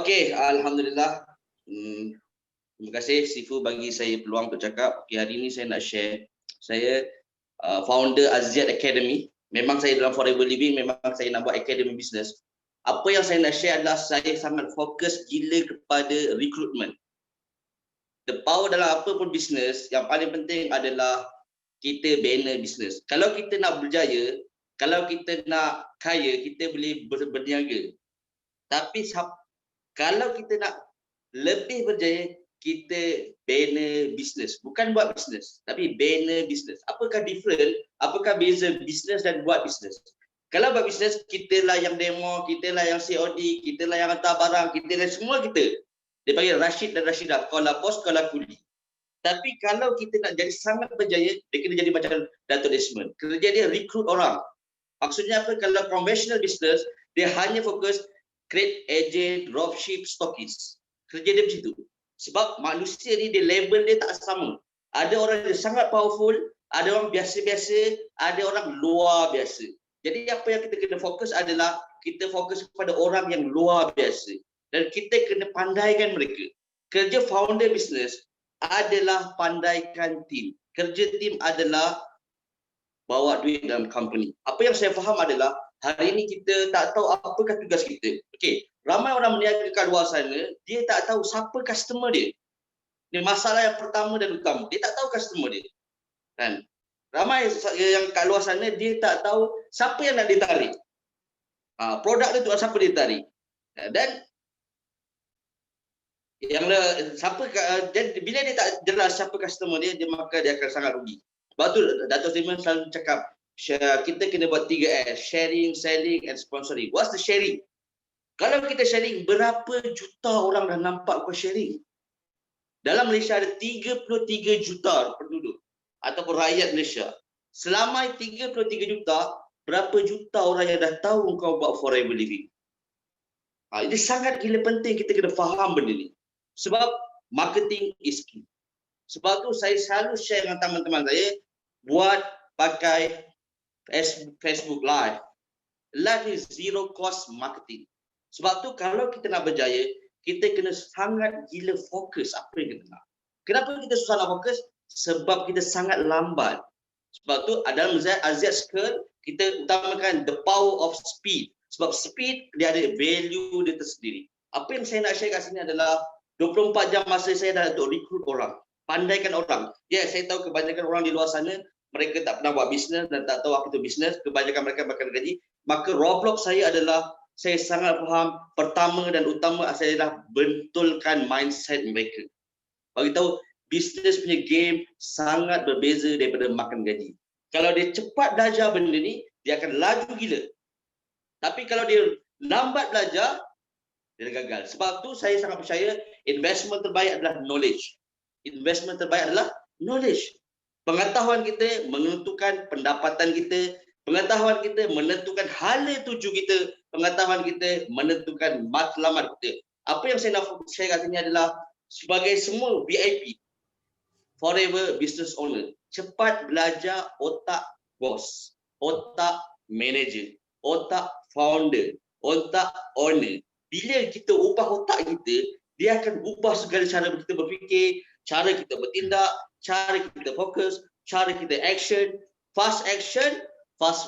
Okey, alhamdulillah. Terima kasih Sifu bagi saya peluang untuk cakap. Okay, hari ini saya nak share. Saya founder Aziad Academy. Memang saya dalam Forever Living, memang saya nak buat academy business. Apa yang saya nak share adalah saya sangat fokus gila kepada recruitment. The power dalam apa pun bisnes, yang paling penting adalah kita bina bisnes. Kalau kita nak berjaya, kalau kita nak kaya, kita boleh berniaga. Tapi kalau kita nak lebih berjaya, kita bina bisnes. Bukan buat bisnes, tapi bina bisnes. Apakah different? Apakah beza bisnes dan buat bisnes? Kalau buat bisnes, kita lah yang demo, kita lah yang COD, kita lah yang hantar barang, kita lah semua kita. Dia panggil Rashid dan Rashidah. Kau lah bos, kau lah kuli. Tapi kalau kita nak jadi sangat berjaya, dia kena jadi macam Dato' Desmond. Kerja dia recruit orang. Maksudnya apa? Kalau conventional business, dia hanya fokus create agent, dropship, stockist. Kerja dia macam tu. Sebab manusia ni, dia label dia tak sama. Ada orang yang sangat powerful, ada orang biasa-biasa, ada orang luar biasa. Jadi apa yang kita kena fokus adalah kita fokus kepada orang yang luar biasa. Dan kita kena pandaikan mereka. Kerja founder business adalah pandaikan tim. Kerja tim adalah bawa duit dalam company. Apa yang saya faham adalah hari ini kita tak tahu apakah tugas kita. Okey, ramai orang berniaga kat luar sana, dia tak tahu siapa customer dia. Ini masalah yang pertama dan utama. Dia tak tahu customer dia. Kan? Ramai yang kat luar sana dia tak tahu siapa yang nak ditarik. Produk itu siapa dia tarik. Dan yang siapa bila dia tak jelas siapa customer dia, maka dia akan sangat rugi. Sebab tu Dato' Simon selalu cakap kita kena buat 3S, sharing, selling and sponsoring. What's the sharing? Kalau kita sharing, berapa juta orang dah nampak kau sharing? Dalam Malaysia ada 33 juta penduduk ataupun rakyat Malaysia. Selama 33 juta, berapa juta orang yang dah tahu kau buat Forever Living? Ini sangat gila penting kita kena faham benda ni. Sebab marketing is key. Sebab tu saya selalu share dengan teman-teman saya, buat pakai Facebook Live. Live is zero cost marketing. Sebab tu kalau kita nak berjaya, kita kena sangat gila fokus apa yang kita nak. Kenapa kita susah nak fokus? Sebab kita sangat lambat. Sebab tu dalam Aziad School, kita utamakan the power of speed. Sebab speed, dia ada value dia tersendiri. Apa yang saya nak share kat sini adalah 24 jam masa saya dah untuk recruit orang. Pandaikan orang. Ya, saya tahu kebanyakan orang di luar sana, mereka tak pernah buat bisnes dan tak tahu apa itu bisnes. Kebanyakan mereka makan gaji. Maka roadblock saya adalah, saya sangat faham, pertama dan utama saya dah bentulkan mindset mereka. Bagi tahu, bisnes punya game sangat berbeza daripada makan gaji. Kalau dia cepat belajar benda ni, dia akan laju gila. Tapi kalau dia lambat belajar, dia gagal. Sebab tu saya sangat percaya investment terbaik adalah knowledge. Investment terbaik adalah knowledge. Pengetahuan kita menentukan pendapatan kita, pengetahuan kita menentukan hala tuju kita, pengetahuan kita menentukan matlamat kita. Apa yang saya nak share kat sini adalah sebagai semua VIP, Forever Business Owner, cepat belajar otak bos, otak manager, otak founder, otak owner. Bila kita ubah otak kita, dia akan ubah segala cara kita berfikir, cara kita bertindak, cara kita fokus, cara kita action, fast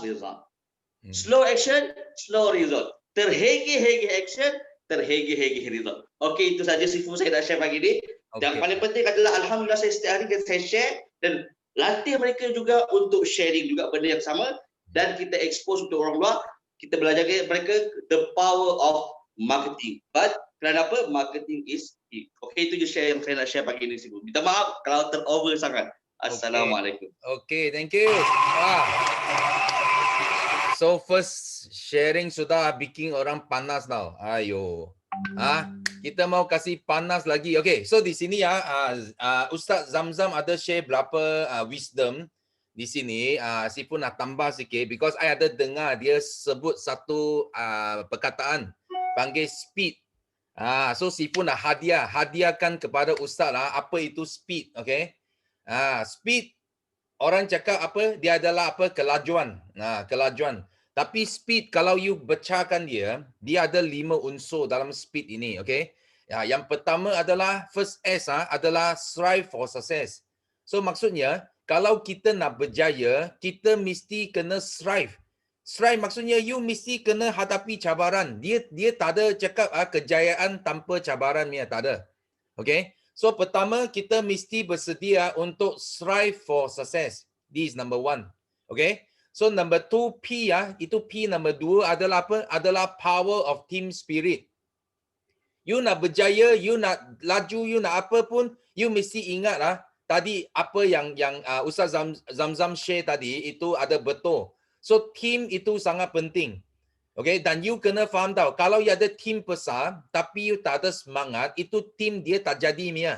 result. Slow action, slow result. Terhegi-hegi action, terhegi-hegi result. Okey, itu saja Sifu saya nak share pagi ni. Okay. Yang paling penting adalah alhamdulillah saya setiap hari saya share dan latih mereka juga untuk sharing juga benda yang sama dan kita expose untuk orang luar. Kita belajar mereka the power of marketing. But kenapa? Marketing is key. Okey, itu je share yang saya nak share pagi ni Sifu. Minta maaf kalau terover sangat. Assalamualaikum. Okay, thank you. So first sharing sudah bikin orang panas now. Ayo. Kita mau kasih panas lagi. Okay, so di sini ya, Ustaz Zamzam ada share berapa wisdom di sini. Sifu nak tambah sikit because I ada dengar dia sebut satu perkataan panggil speed. So Sifu nak hadiahkan kepada Ustaz lah apa itu speed. Okay. Speed orang cakap apa? Dia adalah apa? Kelajuan. Kelajuan. Tapi speed kalau you pecahkan dia ada 5 unsur dalam speed ini, okay? Ya, yang pertama adalah first S adalah strive for success. So maksudnya kalau kita nak berjaya, kita mesti kena strive. Strive maksudnya you mesti kena hadapi cabaran. Dia tak ada cakap kejayaan tanpa cabaran punya, tak ada. Okay? So pertama kita mesti bersedia untuk strive for success. This is number 1. Okay? So number 2 P itu P number 2 adalah apa? Adalah power of team spirit. You nak berjaya, you nak laju, you nak apa pun, you mesti ingat tadi apa yang Ustaz Zamzam share tadi itu ada betul. So team itu sangat penting. Okay, dan you kena faham tau, kalau you ada team besar tapi you tak ada semangat, itu team dia tak jadi punya.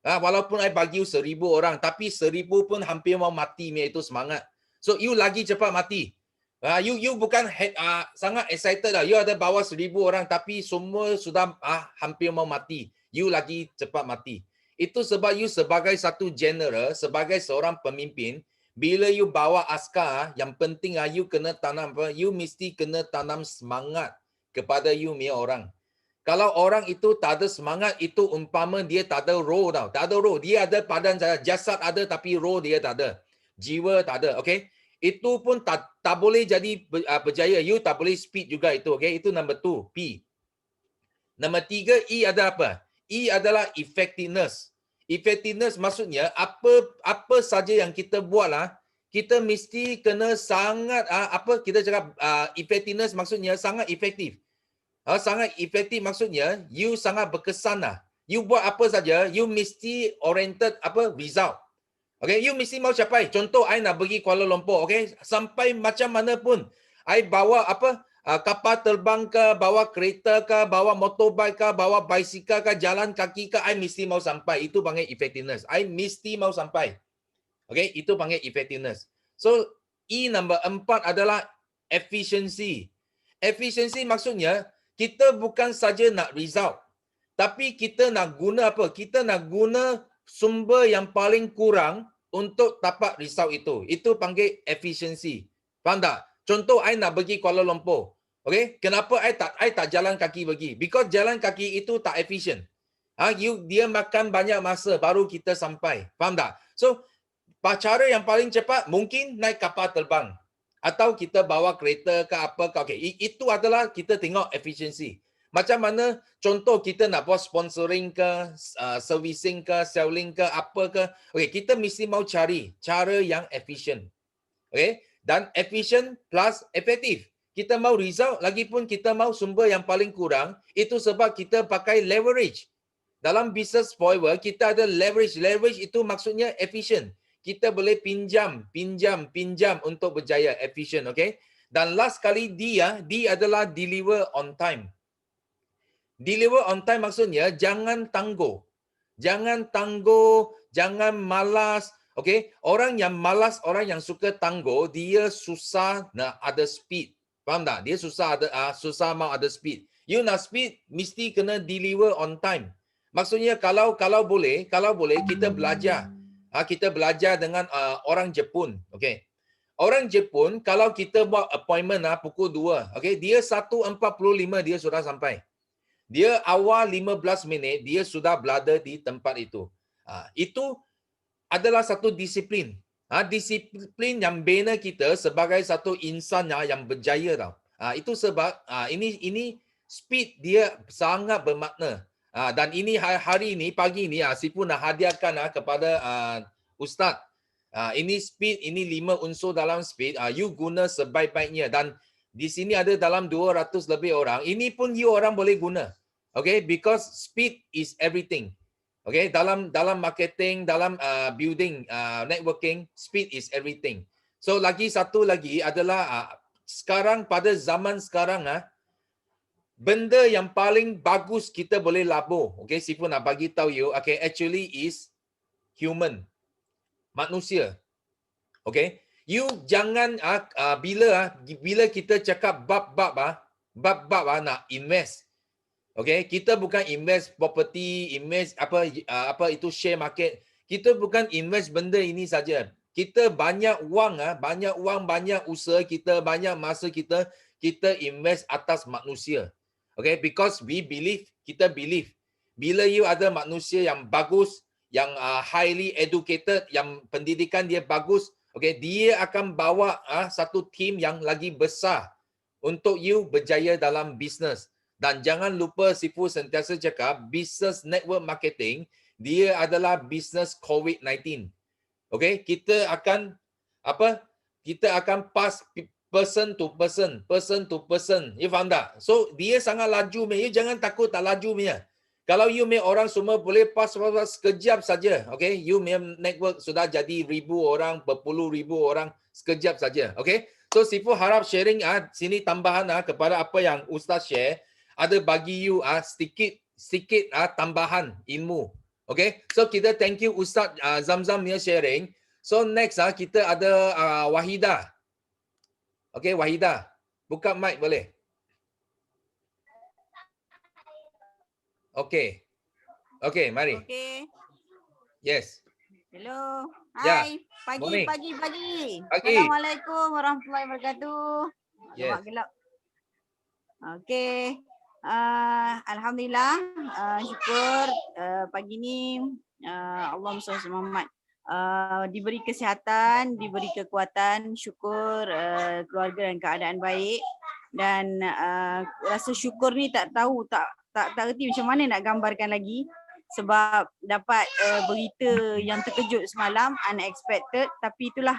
Walaupun I bagi you 1,000 orang, tapi 1,000 pun hampir mau mati punya itu semangat. So you lagi cepat mati. You bukan sangat excited lah. You ada bawa 1,000 orang tapi semua sudah hampir mau mati. You lagi cepat mati. Itu sebab you sebagai satu general, sebagai seorang pemimpin, bila you bawa askar, yang penting you kena tanam apa? You mesti kena tanam semangat kepada you punya orang. Kalau orang itu tak ada semangat, itu umpama dia tak ada roh tau. Tak ada roh. Dia ada badan saja. Jasad ada tapi roh dia tak ada. Jiwa tak ada. Okay? Itu pun tak boleh jadi berjaya. You tak boleh speed juga itu. Okay? Itu number 2. P. Number 3, E ada apa? E adalah effectiveness. Effectiveness maksudnya apa saja yang kita buat kita mesti kena sangat kita cakap effectiveness maksudnya sangat efektif. Sangat efektif maksudnya you sangat berkesan You buat apa saja, you mesti oriented result. Okay, you mesti mau capai. Contoh, I nak pergi Kuala Lumpur, okay? Sampai macam mana pun, I bawa kapal terbang ke, bawa kereta ke, bawa motorbike ke, bawa bicycle ke, jalan kaki ke, I mesti mau sampai. Itu panggil effectiveness. I mesti mau sampai. Okay, itu panggil effectiveness. So, E number 4 adalah efficiency. Efficiency maksudnya, kita bukan saja nak result, tapi kita nak guna apa? Kita nak guna sumber yang paling kurang untuk dapat result itu. Itu panggil efficiency. Faham tak? Contoh, I nak pergi Kuala Lumpur. Okay? Kenapa I tak jalan kaki pergi? Because jalan kaki itu tak efficient. Dia makan banyak masa baru kita sampai. Faham tak? So, cara yang paling cepat mungkin naik kapal terbang. Atau kita bawa kereta ke apa ke. Okay. Itu adalah kita tengok efficiency. Macam mana contoh kita nak buat sponsoring ke, servicing ke, selling ke, apa ke. Okay, kita mesti mau cari cara yang efficient. Okay. Dan efficient plus efektif. Kita mau result, lagipun kita mau sumber yang paling kurang. Itu sebab kita pakai leverage. Dalam business forever, kita ada leverage. Leverage itu maksudnya efficient. Kita boleh pinjam untuk berjaya, efficient, okay? Dan last kali D adalah deliver on time. Deliver on time maksudnya jangan tangguh. Jangan tangguh, jangan malas, okay? Orang yang malas, orang yang suka tangguh, dia susah nak ada speed. Faham tak? Dia susah mau ada speed. You nak speed, mesti kena deliver on time. Maksudnya kalau boleh kita belajar. Kita belajar dengan orang Jepun, okay? Orang Jepun kalau kita buat appointment pukul 2, okay? Dia 1:45 dia sudah sampai. Dia awal 15 minit dia sudah berada di tempat itu. Itu adalah satu disiplin. Disiplin yang bina kita sebagai satu insan yang berjaya tau. Itu sebab ini speed dia sangat bermakna. Dan ini hari ini, pagi ini, Sifu nak hadiahkan kepada Ustaz. Ini speed, ini 5 unsur dalam speed. You guna sebaik-baiknya. Dan di sini ada dalam 200 lebih orang. Ini pun you orang boleh guna. Okay, because speed is everything. Okay, dalam marketing, dalam building, networking, speed is everything. So satu lagi adalah sekarang pada zaman sekarang benda yang paling bagus kita boleh labur. Okay, Sifu nak bagi tahu you, okay, actually is human. Manusia. Okay, you jangan bila kita cakap bab nak invest. Okay, kita bukan invest property, invest apa itu share market. Kita bukan invest benda ini saja. kita banyak wang, banyak usaha kita, banyak masa kita invest atas manusia. Okay, because kita believe bila you ada manusia yang bagus, yang highly educated, yang pendidikan dia bagus, okay, dia akan bawa satu team yang lagi besar untuk you berjaya dalam bisnes. Dan jangan lupa Sifu sentiasa cakap business network marketing dia adalah business COVID-19. Okay, kita akan pass person to person. You faham tak? So dia sangat laju, you jangan takut tak laju punya. Kalau you punya orang semua boleh pass sekejap saja. Okay, you punya network sudah jadi ribu orang, berpuluh ribu orang sekejap saja. Okay, so Sifu harap sharing sini tambahan kepada apa yang Ustaz share, ada bagi you sedikit tambahan ilmu. Okay, so kita thank you Ustaz Zamzam punya sharing. So next kita ada Wahidah. Okay, Wahidah. Buka mic boleh? Okay. Okay, mari. Okay. Yes. Hello. Ya. Hai. Pagi, Morning. pagi. Pagi. Assalamualaikum warahmatullahi wabarakatuh. Yes. Gelap. Okay. Alhamdulillah. Syukur pagi ni Allahumma salli ala Muhammad. Diberi kesihatan, diberi kekuatan, syukur keluarga dan keadaan baik. Dan rasa syukur ni tak reti macam mana nak gambarkan lagi, sebab dapat berita yang terkejut semalam, unexpected, tapi itulah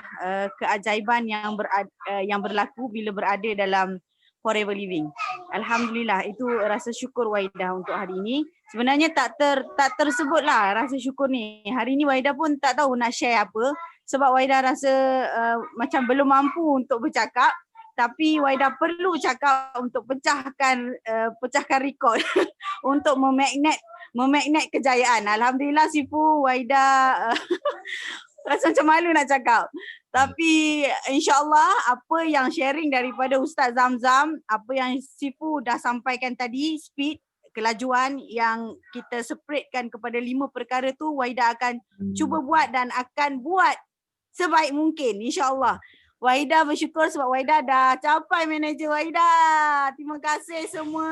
keajaiban yang berlaku bila berada dalam Forever Living. Alhamdulillah, itu rasa syukur Waidah untuk hari ini. Sebenarnya tak tersebutlah rasa syukur ni. Hari ni Waidah pun tak tahu nak share apa, sebab Waidah rasa macam belum mampu untuk bercakap. Tapi Waidah perlu cakap untuk pecahkan rekod untuk memagnet kejayaan. Alhamdulillah Sifu, Waidah rasa macam malu nak cakap. Tapi insyaAllah apa yang sharing daripada Ustaz Zamzam, apa yang Sifu dah sampaikan tadi, speed, kelajuan yang kita spreadkan kepada 5 perkara tu, Waidah akan cuba buat dan akan buat sebaik mungkin insyaAllah. Waidah bersyukur sebab Waidah dah capai manager Waidah. Terima kasih semua.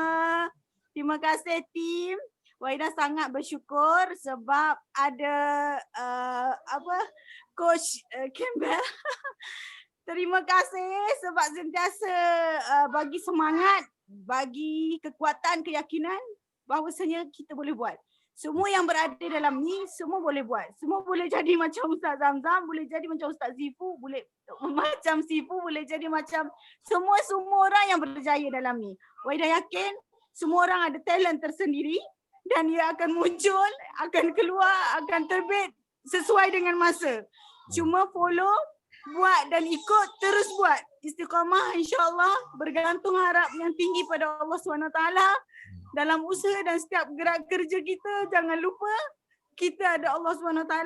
Terima kasih tim. Waidah sangat bersyukur sebab ada Coach Campbell. Terima kasih sebab sentiasa bagi semangat, bagi kekuatan, keyakinan bahawasanya kita boleh buat. Semua yang berada dalam ni, semua boleh buat. Semua boleh jadi macam Ustaz Zamzam, boleh jadi macam Ustaz Sifu, boleh macam Sifu, boleh jadi macam semua orang yang berjaya dalam ni. Waidah yakin semua orang ada talent tersendiri dan ia akan muncul, akan keluar, akan terbit sesuai dengan masa. Cuma follow, buat dan ikut, terus buat. Istiqamah insya-Allah, bergantung harap yang tinggi pada Allah SWT. Dalam usaha dan setiap gerak kerja kita, jangan lupa kita ada Allah SWT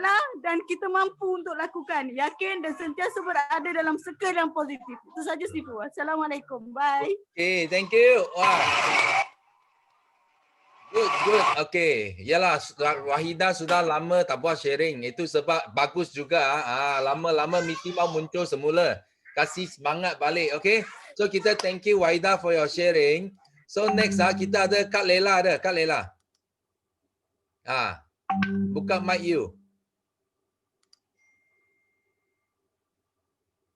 dan kita mampu untuk lakukan. Yakin dan sentiasa berada dalam circle yang positif. Itu saja Sifu. Assalamualaikum. Bye. Okay, thank you. Wah. Good. Okay. Yalah, Wahidah sudah lama tak buat sharing. Itu sebab bagus juga. Lama-lama mesti mau muncul semula. Kasih semangat balik. Okay. So kita thank you Wahidah for your sharing. So next kita ada Kak Lela ada. Kak Lela. Buka mic you.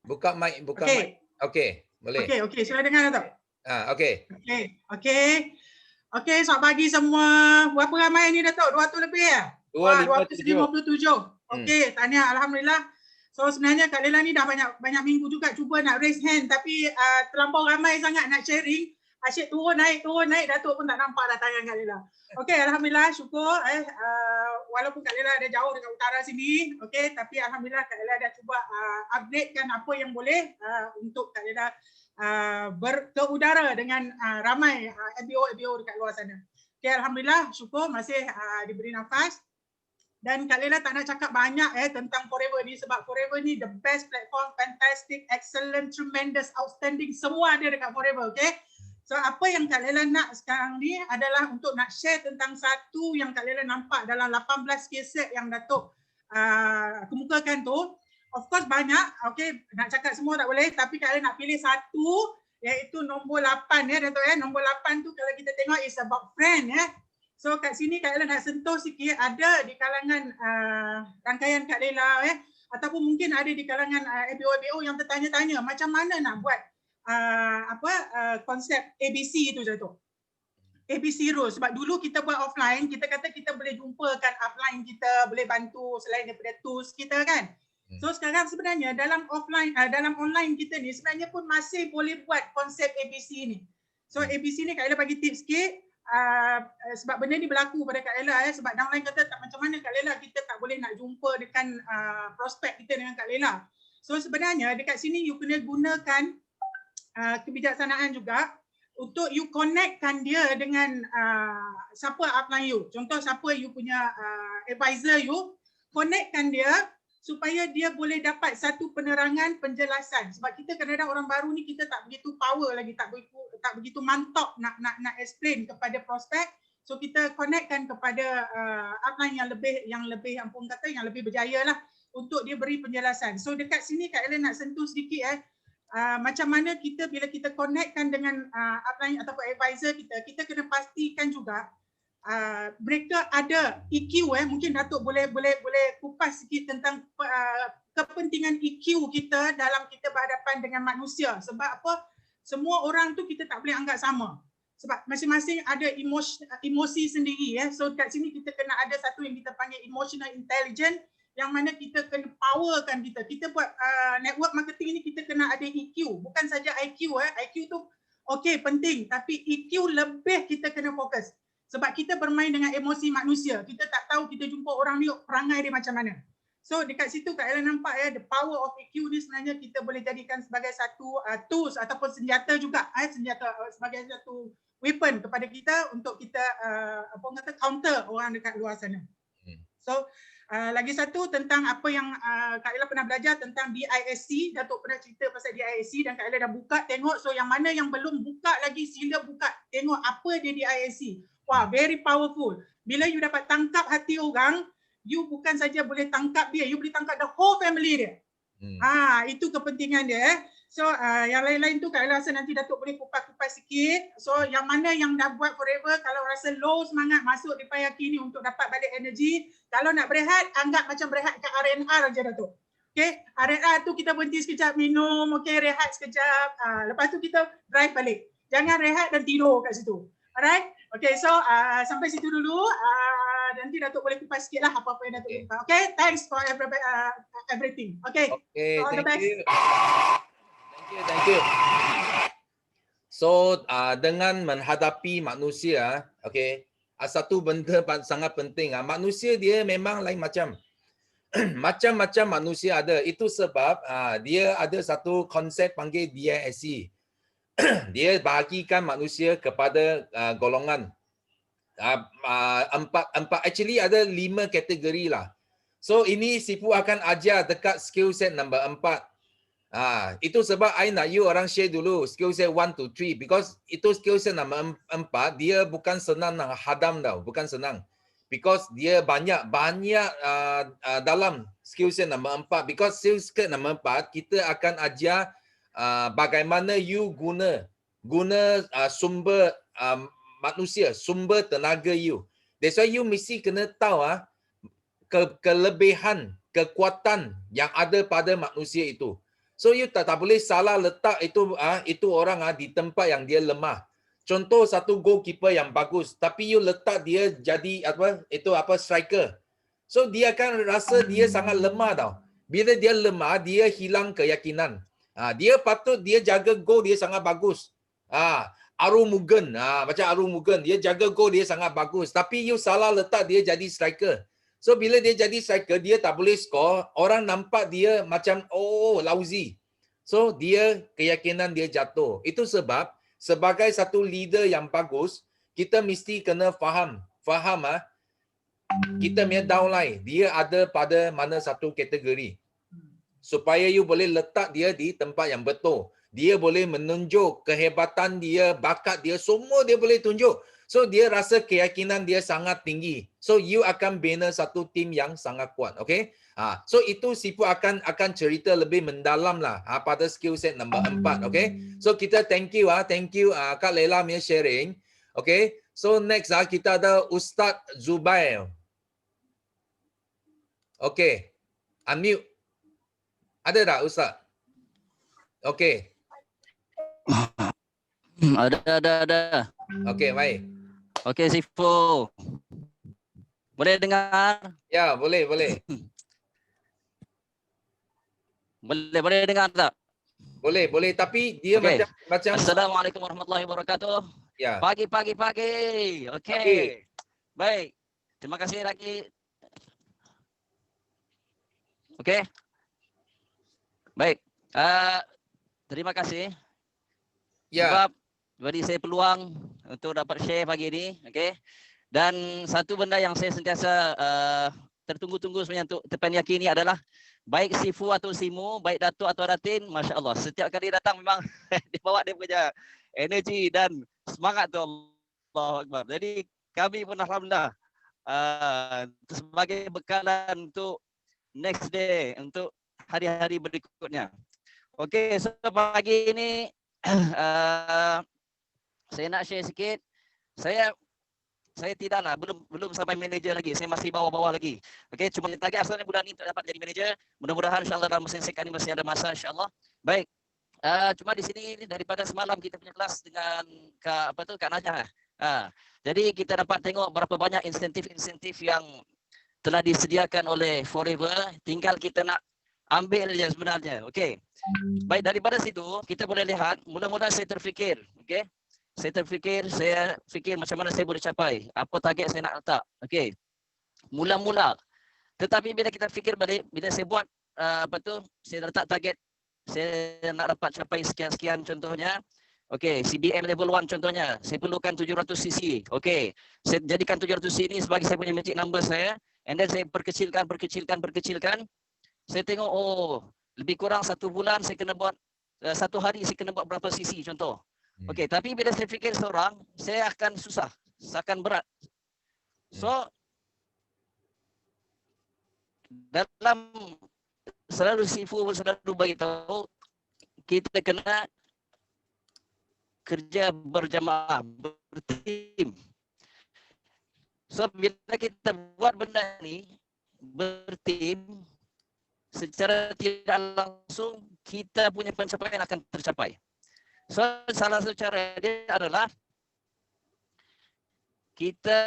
Buka mic. Okay, boleh. Okey, sudah dengar tak? Okay. Okey, selamat pagi semua. Berapa ramai ni Datuk? 200 lebih ya? 257. Okey, tahniah, alhamdulillah. So sebenarnya Kak Lela ni dah banyak minggu juga cuba nak raise hand, tapi terlampau ramai sangat nak sharing. Asyik turun naik, Datuk pun tak nampak dah tangan Kak Lela. Okey, alhamdulillah, syukur. Walaupun Kak Lela ada jauh dekat utara sini, okey, tapi alhamdulillah Kak Lela dah cuba updatekan apa yang boleh untuk Kak Lela ke udara dengan ramai FBO dekat luar sana. Okey, alhamdulillah, syukur masih diberi nafas. Dan Kak Lela tak nak cakap banyak tentang Forever ni, sebab Forever ni the best platform, fantastic, excellent, tremendous, outstanding, semua ada dekat Forever, okey? So apa yang Kak Lela nak sekarang ni adalah untuk nak share tentang satu yang Kak Lela nampak dalam 18 keset yang Datuk kemukakan tu. Of course banyak, okay, nak cakap semua tak boleh, tapi Kak Ella nak pilih satu, iaitu nombor 8 ya Dato' ya. Nombor 8 tu kalau kita tengok is about friend ya. So kat sini Kak Ella nak sentuh sikit, ada di kalangan rangkaian Kak Lela ya, ataupun mungkin ada di kalangan MBO yang tertanya-tanya macam mana nak buat konsep ABC itu Dato'. ABC rules. Sebab dulu kita buat offline, kita kata kita boleh jumpakan upline kita, boleh bantu selain daripada tools kita kan. So sekarang sebenarnya dalam offline, dalam online kita ni sebenarnya pun masih boleh buat konsep ABC ni. So ABC ni Kak Ella bagi tips sikit, sebab benda ni berlaku pada Kak Ella sebab downline kata tak macam mana Kak Ella kita tak boleh nak jumpa dengan prospek kita dengan Kak Ella. So sebenarnya dekat sini you kena gunakan kebijaksanaan juga untuk you connectkan dia dengan siapa upline you. Contoh siapa you punya advisor you, connectkan dia supaya dia boleh dapat satu penerangan, penjelasan. Sebab kita kadang-kadang orang baru ni kita tak begitu power lagi, tak begitu mantap nak explain kepada prospek. So kita connectkan kepada upline yang lebih berjaya lah untuk dia beri penjelasan. So dekat sini Kak Ella nak sentuh sedikit macam mana kita bila kita connectkan dengan upline ataupun advisor kita kena pastikan juga mereka ada EQ mungkin Datuk boleh kupas sikit tentang kepentingan EQ kita dalam kita berhadapan dengan manusia. Sebab apa? Semua orang tu kita tak boleh anggap sama. Sebab masing-masing ada emosi sendiri So kat sini kita kena ada satu yang kita panggil emotional intelligence, yang mana kita kena powerkan kita. Kita buat network marketing ni kita kena ada EQ, bukan saja IQ IQ tu okey penting, tapi EQ lebih kita kena fokus. Sebab kita bermain dengan emosi manusia. Kita tak tahu kita jumpa orang ni perangai dia macam mana. So dekat situ Kak Ella nampak the power of EQ ni sebenarnya kita boleh jadikan sebagai satu tools ataupun senjata juga senjata sebagai satu weapon kepada kita untuk kita counter orang dekat luar sana. So lagi satu tentang apa yang Kak Ella pernah belajar tentang DISC. Datuk pernah cerita pasal DISC dan Kak Ella dah buka tengok. So yang mana yang belum buka lagi sila buka tengok apa dia DISC. Wah, very powerful. Bila you dapat tangkap hati orang, you bukan saja boleh tangkap dia, you boleh tangkap the whole family dia. Itu kepentingan dia. So yang lain-lain tu Kak Ella rasa nanti Datuk boleh kupas-kupas sikit. So yang mana yang dah buat forever, kalau rasa low semangat masuk di payaki ni untuk dapat balik energi. Kalau nak berehat, anggap macam berehat kat R&R aja Datuk. Okay, R&R tu kita berhenti sekejap minum, okay, rehat sekejap. Lepas tu kita drive balik. Jangan rehat dan tidur kat situ. Alright? Okay, so sampai situ dulu. Nanti Datuk boleh kupas sikit lah apa-apa yang Datuk lupa. Okay, thanks for everything. Okay, Okay, so all the best. Thank you. So dengan menghadapi manusia, okay, satu benda sangat penting. Manusia dia memang lain macam. Macam-macam manusia ada. Itu sebab dia ada satu konsep panggil DISC. Dia bahagikan manusia kepada golongan empat actually ada 5 kategori lah. So ini Sifu akan ajar dekat skill set number 4. Itu sebab I nak you orang share dulu skill set 1 to 3 because itu skill set number 4 dia bukan senang nak hadam tau, bukan senang. Because dia banyak dalam skill set number 4 because skill set number 4 kita akan ajar bagaimana you guna sumber manusia, sumber tenaga you. That's why you mesti kena tahu kelebihan, kekuatan yang ada pada manusia itu. So you tak boleh salah letak itu orang di tempat yang dia lemah. Contoh satu goalkeeper yang bagus tapi you letak dia jadi striker. So dia akan rasa dia sangat lemah tau. Bila dia lemah, dia hilang keyakinan. Dia patut dia jaga gol dia sangat bagus. Arumugen, macam Arumugen, dia jaga gol dia sangat bagus. Tapi you salah letak dia jadi striker. So bila dia jadi striker, dia tak boleh score. Orang nampak dia macam lousy. So dia keyakinan dia jatuh. Itu sebab sebagai satu leader yang bagus, kita mesti kena faham kita punya downline dia ada pada mana satu kategori. Supaya you boleh letak dia di tempat yang betul. Dia boleh menunjuk kehebatan dia, bakat dia, semua dia boleh tunjuk. So dia rasa keyakinan dia sangat tinggi. So you akan bina satu tim yang sangat kuat, okay? So itu Sifu akan cerita lebih mendalam lah pada skill set nombor 4, okay? So kita thank you Kak Lela punya sharing, okay? So next kita ada Ustaz Zubair. Okay, unmute. Ada tak Ustaz? Okay. Ada. Okay, baik. Okey, Sifu. Boleh dengar? Ya, boleh. Boleh dengar tak? Boleh. Tapi dia Okey. macam Assalamualaikum warahmatullahi wabarakatuh. ya. Pagi. Pagi. Okey. Baik. Terima kasih lagi. Okey. Baik. Terima kasih. Ya. Sebab beri saya peluang untuk dapat share pagi ini, okey. Dan satu benda yang saya sentiasa tertunggu-tunggu sebenarnya untuk Tepan Yakini adalah baik Sifu atau Simu, baik Datuk atau Datin, Masya Allah. Setiap kali datang memang dia bawa dia punya energi dan semangat tu, Allahu Akbar. Jadi kami pun alhamdulillah sebagai bekalan untuk next day, untuk hari-hari berikutnya. Okey, so pagi ini saya nak share sikit. Saya tidaklah, belum sampai manager lagi. Saya masih bawah-bawah lagi. Okey, cuma target asalnya bulan ini untuk dapat jadi manager. Mudah-mudahan insya-Allah dalam mesin sekarang ini masih ada masa insya-Allah. Baik. Cuma di sini daripada semalam kita punya kelas dengan Kak Najah. Jadi kita dapat tengok berapa banyak insentif-insentif yang telah disediakan oleh Forever. Tinggal kita nak ambil je sebenarnya. Okey. Baik, daripada situ kita boleh lihat, mula-mula saya terfikir, okey. Saya fikir macam mana saya boleh capai, apa target saya nak letak. Okey. Mula-mula. Tetapi bila kita fikir balik, bila saya buat saya letak target saya nak dapat capai sekian-sekian contohnya. Okey, CBM level 1 contohnya, saya perlukan 700 cc. Okey. Saya jadikan 700 cc ini sebagai saya punya magic number saya, and then saya perkecilkan. Saya tengok lebih kurang 1 bulan saya kena buat 1 hari saya kena buat berapa cc contoh. Okey, tapi bila saya fikir seorang, saya akan susah, akan berat. So dalam selalu Sifu selalu bagi tahu kita kena kerja berjamaah, bertim. So bila kita buat benda ni bertim, secara tidak langsung kita punya pencapaian akan tercapai. So salah satu cara dia adalah kita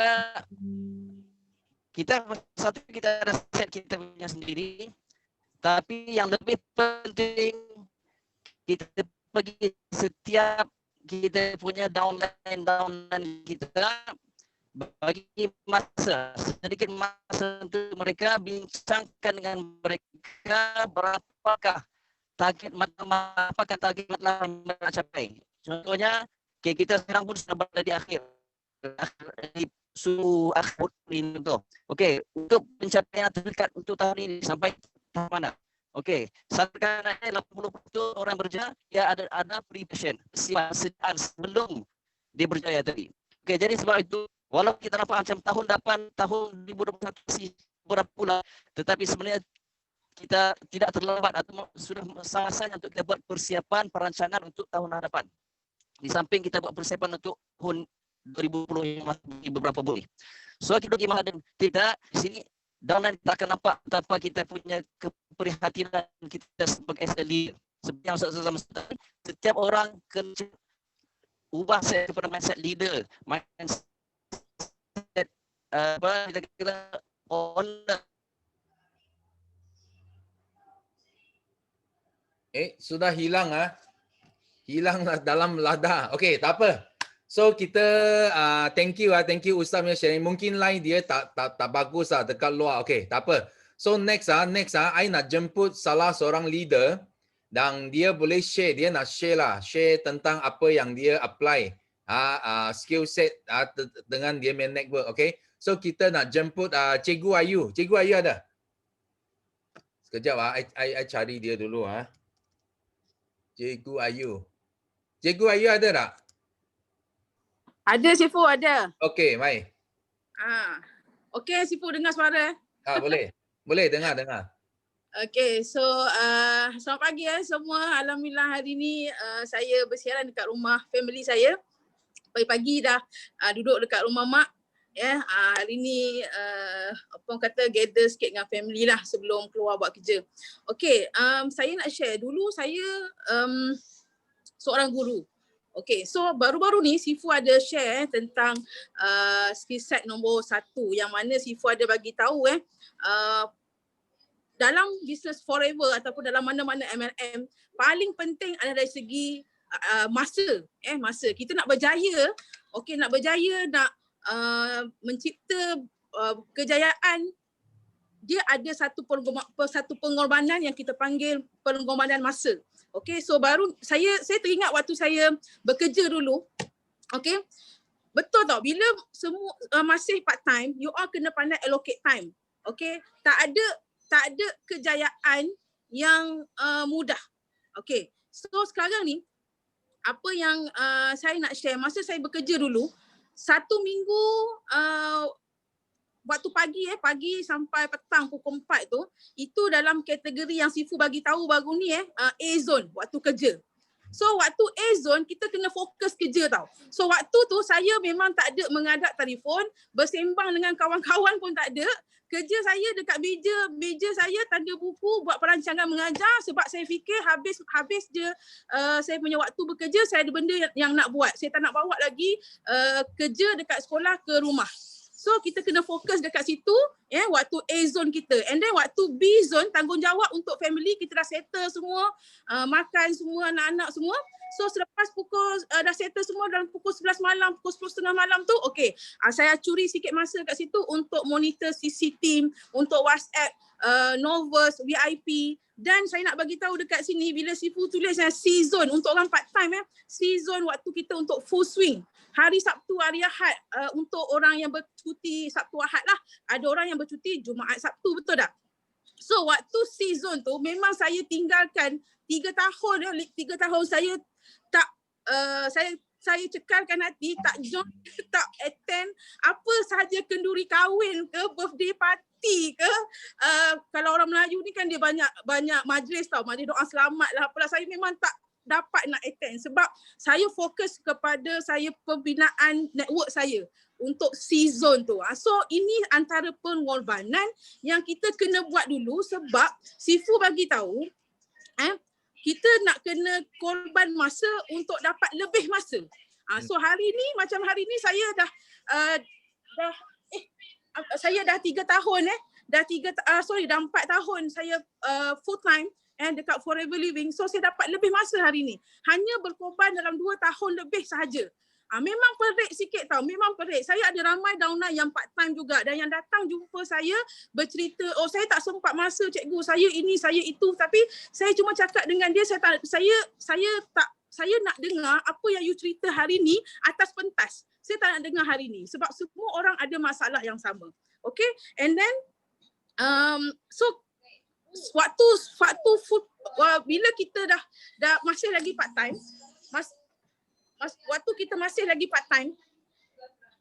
satu kita ada set kita punya sendiri, tapi yang lebih penting kita bagi setiap kita punya downline kita bagi sedikit masa untuk mereka bincangkan dengan mereka berapakah target matlamat yang nak capai. Contohnya, kita sekarang pun sudah berada di akhir ini tu. Okey, untuk pencapaian terdekat untuk tahun ini sampai tahap mana? Okey, sekarang 80% orang berjaya dia ada preparation, persediaan sebelum dia berjaya tadi. Okey, jadi sebab itu walau kita nampak macam tahun 2021 berapa pula, tetapi sebenarnya kita tidak terlambat atau sudah masanya untuk kita buat persiapan perancangan untuk tahun hadapan. Di samping kita buat persiapan untuk tahun 2020 beberapa bulan. So kita gimana dan tidak di sini downline kita akan nampak betapa kita punya keprihatinan kita sebagai leader. Seperti yang Ustaz Zam sebutkan, setiap orang kena ubah saya kepada mindset leader, mindset kita kira owner. Sudah hilang hilang dalam lada. Okey, tak apa. So kita thank you Ustaz punya sharing. Mungkin line dia tak bagus dekat luar. Okey, tak apa. So next I nak jemput salah seorang leader dan dia boleh share, dia nak share tentang apa yang dia apply skill set dengan dia main network. Okey. So kita nak jemput Cikgu Ayu. Cikgu Ayu ada? Sekejap I cari dia dulu Cikgu Ayu. Cikgu Ayu ada tak? Ada Sifu, ada. Okey, mai. Okey Sifu, dengar suara. Boleh. Boleh dengar. Okey, so selamat pagi semua. Alhamdulillah hari ni saya bersiaran dekat rumah family saya. Pagi-pagi dah duduk dekat rumah mak. Hari ni apa orang kata gather sikit dengan family lah sebelum keluar buat kerja. Okey, saya nak share dulu saya seorang guru. Okey, so baru-baru ni Sifu ada share tentang skill set nombor 1 yang mana Sifu ada bagi tahu dalam business forever ataupun dalam mana-mana MLM paling penting adalah dari segi masa. Kita nak berjaya, okey, nak mencipta kejayaan, dia ada satu pengorbanan yang kita panggil pengorbanan masa. Okey, so baru saya teringat waktu saya bekerja dulu. Okey. Betul tau, bila semua masih part time, you all kena pandai allocate time. Okey, tak ada kejayaan yang mudah. Okey. So sekarang ni apa yang saya nak share, masa saya bekerja dulu, 1 minggu waktu pagi sampai petang pukul 4 tu, itu dalam kategori yang Sifu bagi tahu baru ni A zone waktu kerja. So waktu A zone kita kena fokus kerja tau. So waktu tu saya memang tak ada mengadap telefon, bersembang dengan kawan-kawan pun tak ada. Kerja saya dekat meja saya tanda buku, buat perancangan mengajar sebab saya fikir habis je saya punya waktu bekerja, saya ada benda yang nak buat. Saya tak nak bawa lagi kerja dekat sekolah ke rumah. So kita kena fokus dekat situ waktu A zone kita. And then waktu B zone, tanggungjawab untuk family kita dah settle semua, makan semua, anak-anak semua. So selepas dah settle semua dalam pukul 11 malam, pukul 10.30 malam tu, okey, saya curi sikit masa kat situ untuk monitor CC team, untuk WhatsApp, Novus, VIP. Dan saya nak bagi tahu dekat sini bila Sifu tulis season untuk orang part time season waktu kita untuk full swing. Hari Sabtu, hari Ahad untuk orang yang bercuti Sabtu Ahad lah. Ada orang yang bercuti Jumaat Sabtu, betul tak? So waktu season tu memang saya tinggalkan 3 tahun saya tak saya cekalkan hati, tak join, tak attend apa sahaja kenduri kahwin ke, birthday party ke. Kalau orang Melayu ni kan dia banyak majlis tau, majlis doa selamat lah apalah. Saya memang tak dapat nak attend sebab saya fokus kepada saya pembinaan network saya untuk season tu. So ini antara pengorbanan yang kita kena buat dulu sebab Sifu bagi tahu kita nak kena korban masa untuk dapat lebih masa. So hari ni macam hari ni saya dah 3 tahun dah 4 tahun saya full time dekat Forever Living. So saya dapat lebih masa hari ni. Hanya berkorban dalam 2 tahun lebih sahaja. Memang perik sikit tau, memang perik. Saya ada ramai downline yang part time juga dan yang datang jumpa saya bercerita, oh saya tak sempat masa cikgu, saya ini, saya itu. Tapi saya cuma cakap dengan dia, saya nak dengar apa yang you cerita hari ni atas pentas. Saya tak nak dengar hari ni sebab semua orang ada masalah yang sama. Okay, and then so waktu bila kita dah masih lagi part time, waktu kita masih lagi part time,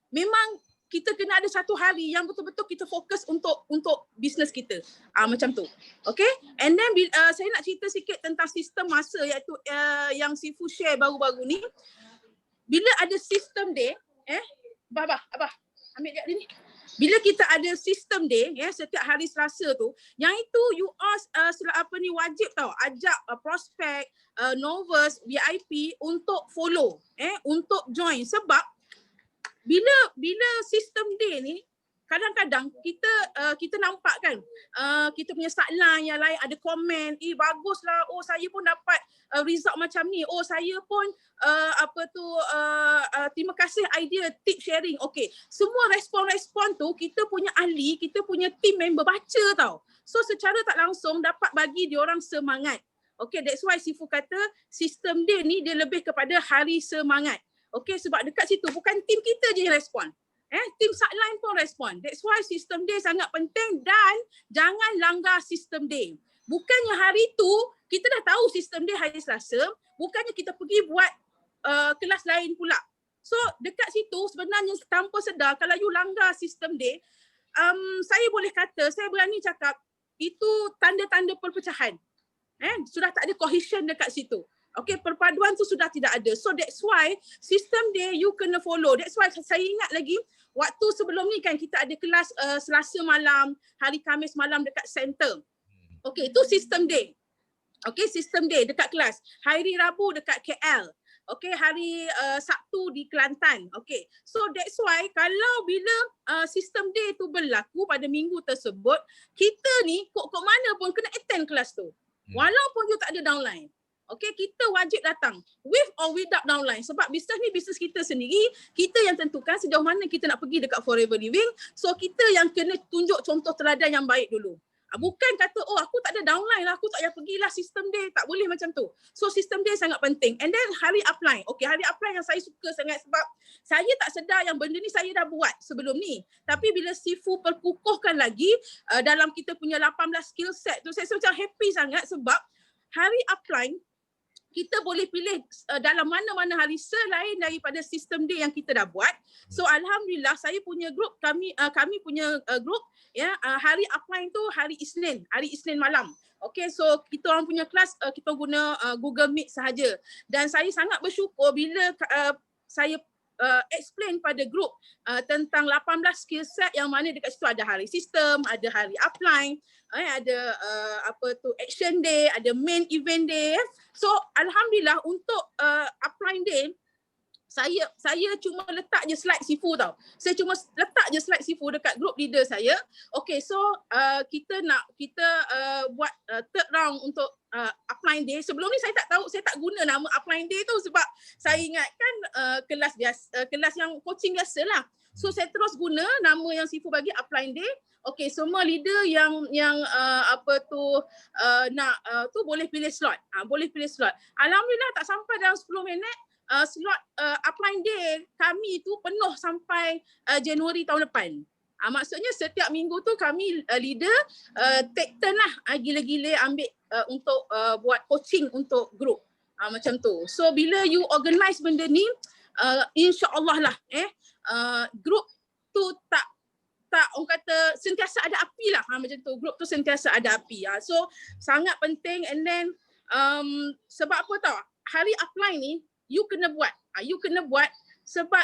memang kita kena ada satu hari yang betul-betul kita fokus untuk bisnes kita. Macam tu. Okay? And then saya nak cerita sikit tentang sistem masa iaitu yang Sifu share baru-baru ni. Bila ada sistem day, Abah, ambil kat sini. Bila kita ada sistem day setiap hari Selasa tu, yang itu you all wajib tau ajak prospek, Novus, VIP untuk follow, untuk join sebab bila sistem day ni kadang-kadang kita nampak kan kita punya subline yang lain ada komen, baguslah, oh saya pun dapat result macam ni, oh saya pun terima kasih idea, tip sharing. Okay, semua respon-respon tu kita punya ahli, kita punya team member baca tau. So secara tak langsung dapat bagi diorang semangat. Okay, that's why Sifu kata sistem dia ni dia lebih kepada hari semangat. Okay, sebab dekat situ bukan team kita je yang respon. Team subline pun respon. That's why sistem day sangat penting dan jangan langgar sistem day. Bukannya hari tu kita dah tahu sistem day hari Selasa, bukannya kita pergi buat kelas lain pula. So dekat situ sebenarnya tanpa sedar kalau you langgar sistem day, saya boleh kata, saya berani cakap itu tanda-tanda perpecahan. Sudah tak ada cohesion dekat situ. Okay, perpaduan tu sudah tidak ada. So that's why sistem dia you kena follow. That's why saya ingat lagi waktu sebelum ni kan kita ada kelas Selasa malam, hari Khamis malam dekat center. Okay, itu sistem day. Okay, sistem day dekat kelas. Hari Rabu dekat KL. Okay, hari Sabtu di Kelantan. Okay, so that's why kalau bila sistem day tu berlaku pada minggu tersebut, kita ni kok mana pun kena attend kelas tu. Walaupun you tak ada downline. Okay, kita wajib datang with or without downline sebab bisnes ni bisnes kita sendiri, kita yang tentukan sejauh mana kita nak pergi dekat Forever Living. So kita yang kena tunjuk contoh teladan yang baik dulu. Bukan kata oh aku tak ada downline lah, aku tak payah pergilah sistem day, tak boleh macam tu. So sistem day sangat penting. And then hari upline. Okay, hari upline yang saya suka sangat sebab saya tak sedar yang benda ni saya dah buat sebelum ni. Tapi bila Sifu perkukuhkan lagi dalam kita punya 18 skill set tu, saya macam happy sangat sebab hari upline kita boleh pilih dalam mana-mana hari selain daripada sistem day yang kita dah buat. So alhamdulillah saya punya group, kami punya group ya, hari upline tu hari Isnin malam. Okay, so kita orang punya kelas kita guna Google Meet sahaja. Dan saya sangat bersyukur bila saya explain pada group tentang 18 skill set yang mana dekat situ ada hari sistem, ada hari upline, ada action day, ada main event day. So alhamdulillah untuk upline day saya cuma letak je slide Sifu tau. Saya cuma letak je slide Sifu dekat group leader saya. Okay, so kita buat third round untuk upline day. Sebelum ni saya tak tahu, saya tak guna nama upline day tu sebab saya ingatkan kelas biasa, kelas yang coaching biasa lah. So saya terus guna nama yang Sifu bagi upline day. Okay, semua leader yang tu boleh pilih slot. Boleh pilih slot. Alhamdulillah tak sampai dalam 10 minit slot upline day kami tu penuh sampai Januari tahun depan. Maksudnya setiap minggu tu kami leader take turn lah gila-gila ambil untuk buat coaching untuk group. Macam tu. So bila you organize benda ni, insya-Allah lah group tu tak orang kata sentiasa ada api lah, macam tu. Group tu sentiasa ada api. So sangat penting. And then sebab apa tau, hari upline ni you kena buat sebab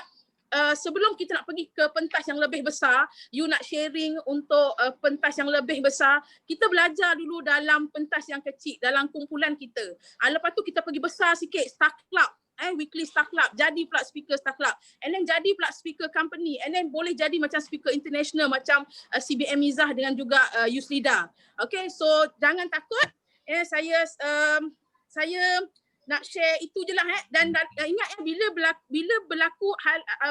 sebelum kita nak pergi ke pentas yang lebih besar, you nak sharing untuk pentas yang lebih besar, kita belajar dulu dalam pentas yang kecil, dalam kumpulan kita. Lepas tu kita pergi besar sikit, Star Club, weekly Star Club, jadi pula speaker Star Club, and then jadi pula speaker company, and then boleh jadi macam speaker international macam CBM Mizah dengan juga Yuslida. Okay, so jangan takut. Saya nak share itu je lah. Dan ingat bila berlaku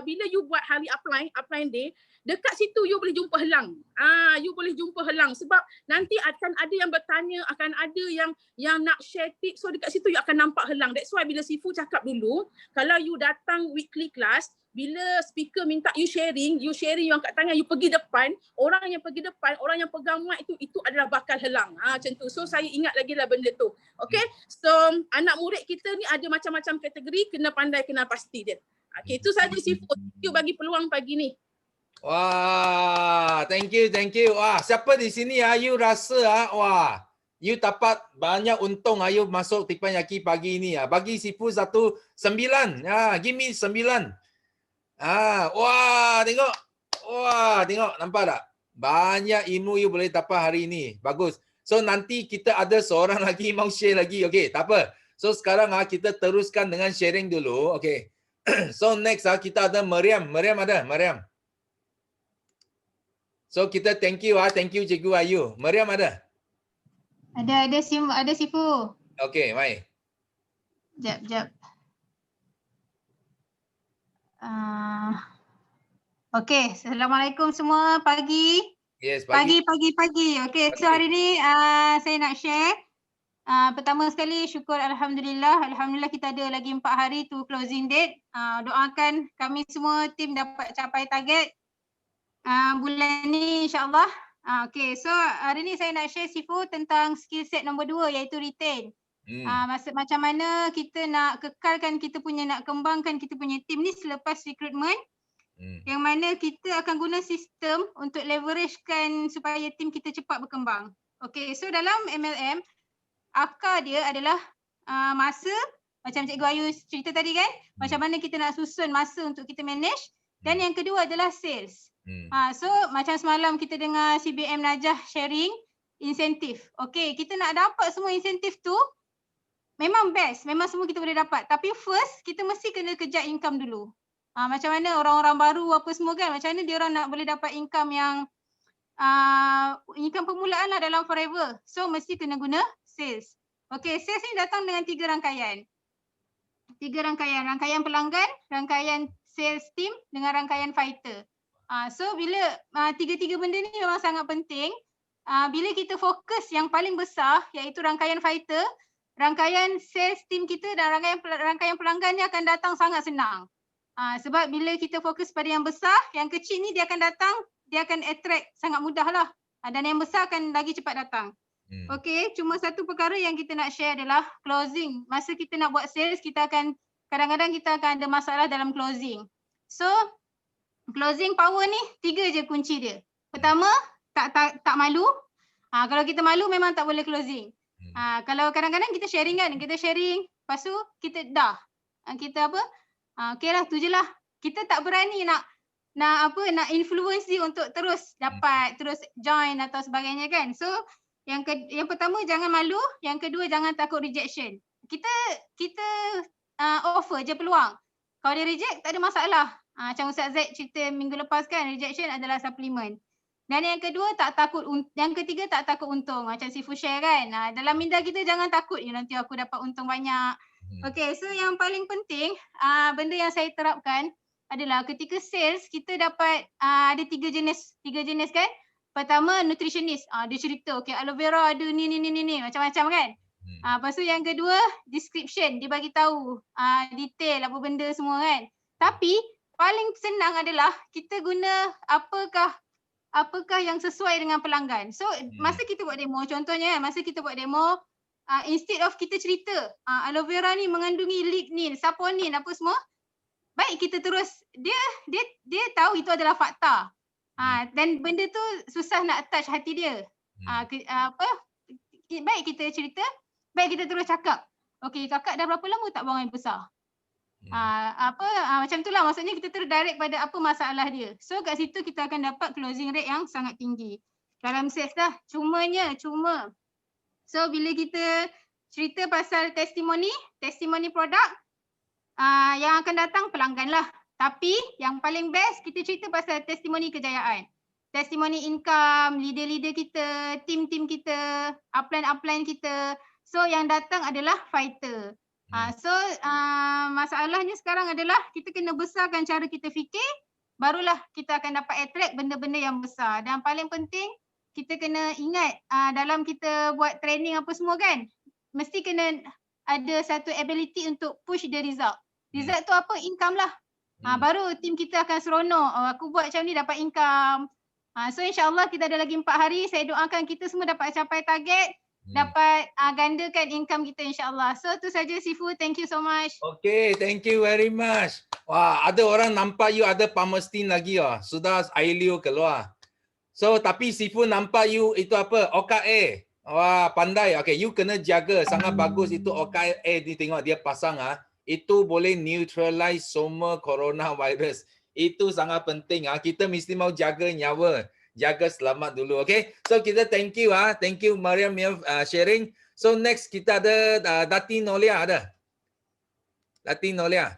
bila you buat hari upline day, dekat situ you boleh jumpa helang. You boleh jumpa helang sebab nanti akan ada yang bertanya, akan ada yang nak share tips. So dekat situ you akan nampak helang. That's why bila Sifu cakap dulu, kalau you datang weekly class, bila speaker minta you sharing you angkat tangan, you pergi depan, orang yang pegang mic itu adalah bakal helang. Macam tu. So saya ingat lagi lah benda tu. Okay, so anak murid kita ni ada macam-macam kategori, kena pandai, kena pasti dia. Okay, itu saja Sifu. Thank you bagi peluang pagi ni. Wah, thank you. Wah, siapa di sini you rasa wah, you dapat banyak untung you masuk Teppanyaki pagi ini bagi Sifu 9. Give me 9. Wah, tengok, nampak tak? Banyak ilmu you boleh dapat hari ini. Bagus. So nanti kita ada seorang lagi mau share lagi. Okay, tak apa. So sekarang kita teruskan dengan sharing dulu. Okay. So next kita ada Mariam. Mariam ada? Mariam. So kita thank you Cikgu Ayu. Mariam ada? Ada Sifu. Okay, mai. Jap. Okay, Assalamualaikum semua. Pagi. Yes, pagi. Pagi. Okay, so hari ni saya nak share. Pertama sekali syukur Alhamdulillah kita ada lagi 4 hari tu closing date. Doakan kami semua tim dapat capai target bulan ni insyaAllah. Okay, so hari ni saya nak share Sifu tentang skill set nombor 2 iaitu retain. Macam mana kita nak kekalkan kita punya, nak kembangkan kita punya team ni selepas recruitment. Yang mana kita akan guna sistem untuk leveragekan supaya team kita cepat berkembang. Okay, so dalam MLM, akar dia adalah masa, macam Cikgu Ayu cerita tadi kan, macam mana kita nak susun masa untuk kita manage. Dan yang kedua adalah sales. So macam semalam kita dengar CBM Najah sharing insentif. Okay, kita nak dapat semua insentif tu memang best, memang semua kita boleh dapat. Tapi first, kita mesti kena kejar income dulu. Macam mana orang-orang baru apa semua kan, macam mana dia orang nak boleh dapat income yang income permulaan lah dalam forever. So mesti kena guna sales. Okay, sales ni datang dengan 3 rangkaian. 3 rangkaian, rangkaian pelanggan, rangkaian sales team dengan rangkaian fighter. So bila 3 benda ni memang sangat penting. Bila kita fokus yang paling besar iaitu rangkaian fighter, rangkaian sales team kita dan rangkaian pelanggan ni akan datang sangat senang. Sebab bila kita fokus pada yang besar, yang kecil ni dia akan datang, dia akan attract sangat mudah lah. Dan yang besar akan lagi cepat datang. Okay, cuma satu perkara yang kita nak share adalah closing. Masa kita nak buat sales, kita akan, kadang-kadang kita akan ada masalah dalam closing. So, closing power ni 3 je kunci dia. Pertama, tak malu. Kalau kita malu memang tak boleh closing. Kalau kadang-kadang kita sharing kan, kita sharing, lepas tu kita dah. Kita apa? Okay lah, tu je lah. Kita tak berani nak influence dia untuk terus dapat, terus join atau sebagainya kan. So, yang pertama jangan malu, yang kedua jangan takut rejection. Kita offer je peluang. Kalau dia reject, tak ada masalah. Macam Ustaz Zaid cerita minggu lepas kan, rejection adalah suplemen. Dan yang kedua yang ketiga tak takut untung. Macam Sifu share kan. Dalam minda kita jangan takut, nanti aku dapat untung banyak. Okay, so yang paling penting, benda yang saya terapkan adalah ketika sales, kita dapat ada 3 jenis kan. Pertama, nutritionist. Dia cerita, okay, aloe vera ada ni, macam-macam kan. Lepas tu yang kedua, description. Dia bagi tahu detail apa benda semua kan. Tapi, paling senang adalah kita guna apakah yang sesuai dengan pelanggan. So, masa kita buat demo, contohnya kan, masa kita buat demo, instead of kita cerita aloe vera ni mengandungi lignin, saponin apa semua, baik kita terus dia tahu itu adalah fakta. Dan benda tu susah nak touch hati dia. Baik kita cerita, baik kita terus cakap. Okey, kakak dah berapa lama tak buang air besar? Macam itulah, maksudnya kita terus direct pada apa masalah dia. So kat situ kita akan dapat closing rate yang sangat tinggi. Dalam sales dah, cuma so bila kita cerita pasal testimoni produk, yang akan datang pelanggan lah. Tapi yang paling best kita cerita pasal testimoni kejayaan. Testimoni income, leader-leader kita, tim-tim kita, upline kita. So yang datang adalah fighter. So masalahnya sekarang adalah kita kena besarkan cara kita fikir, barulah kita akan dapat attract benda-benda yang besar. Dan paling penting, kita kena ingat dalam kita buat training apa semua kan, mesti kena ada satu ability untuk push the result. Result tu apa? Income lah. Baru tim kita akan seronok. Aku buat macam ni dapat income. So insyaAllah kita ada lagi 4 hari. Saya doakan kita semua dapat capai target. Dapat gandakan income kita insyaAllah. So tu saja Sifu. Thank you so much. Okay, thank you very much. Wah, ada orang nampak you ada Palmerston lagi sudah air liu keluar. So tapi Sifu nampak you itu apa? OKA. Wah, pandai. Okay, you kena jaga. Sangat bagus itu OKA ni, tengok dia pasang itu boleh neutralize semua coronavirus. Itu sangat penting Kita mesti mau jaga nyawa. Jaga selamat dulu. Okay. So kita thank you Thank you Mariam sharing. So next kita ada Dati Nolia ada. Dati Nolia.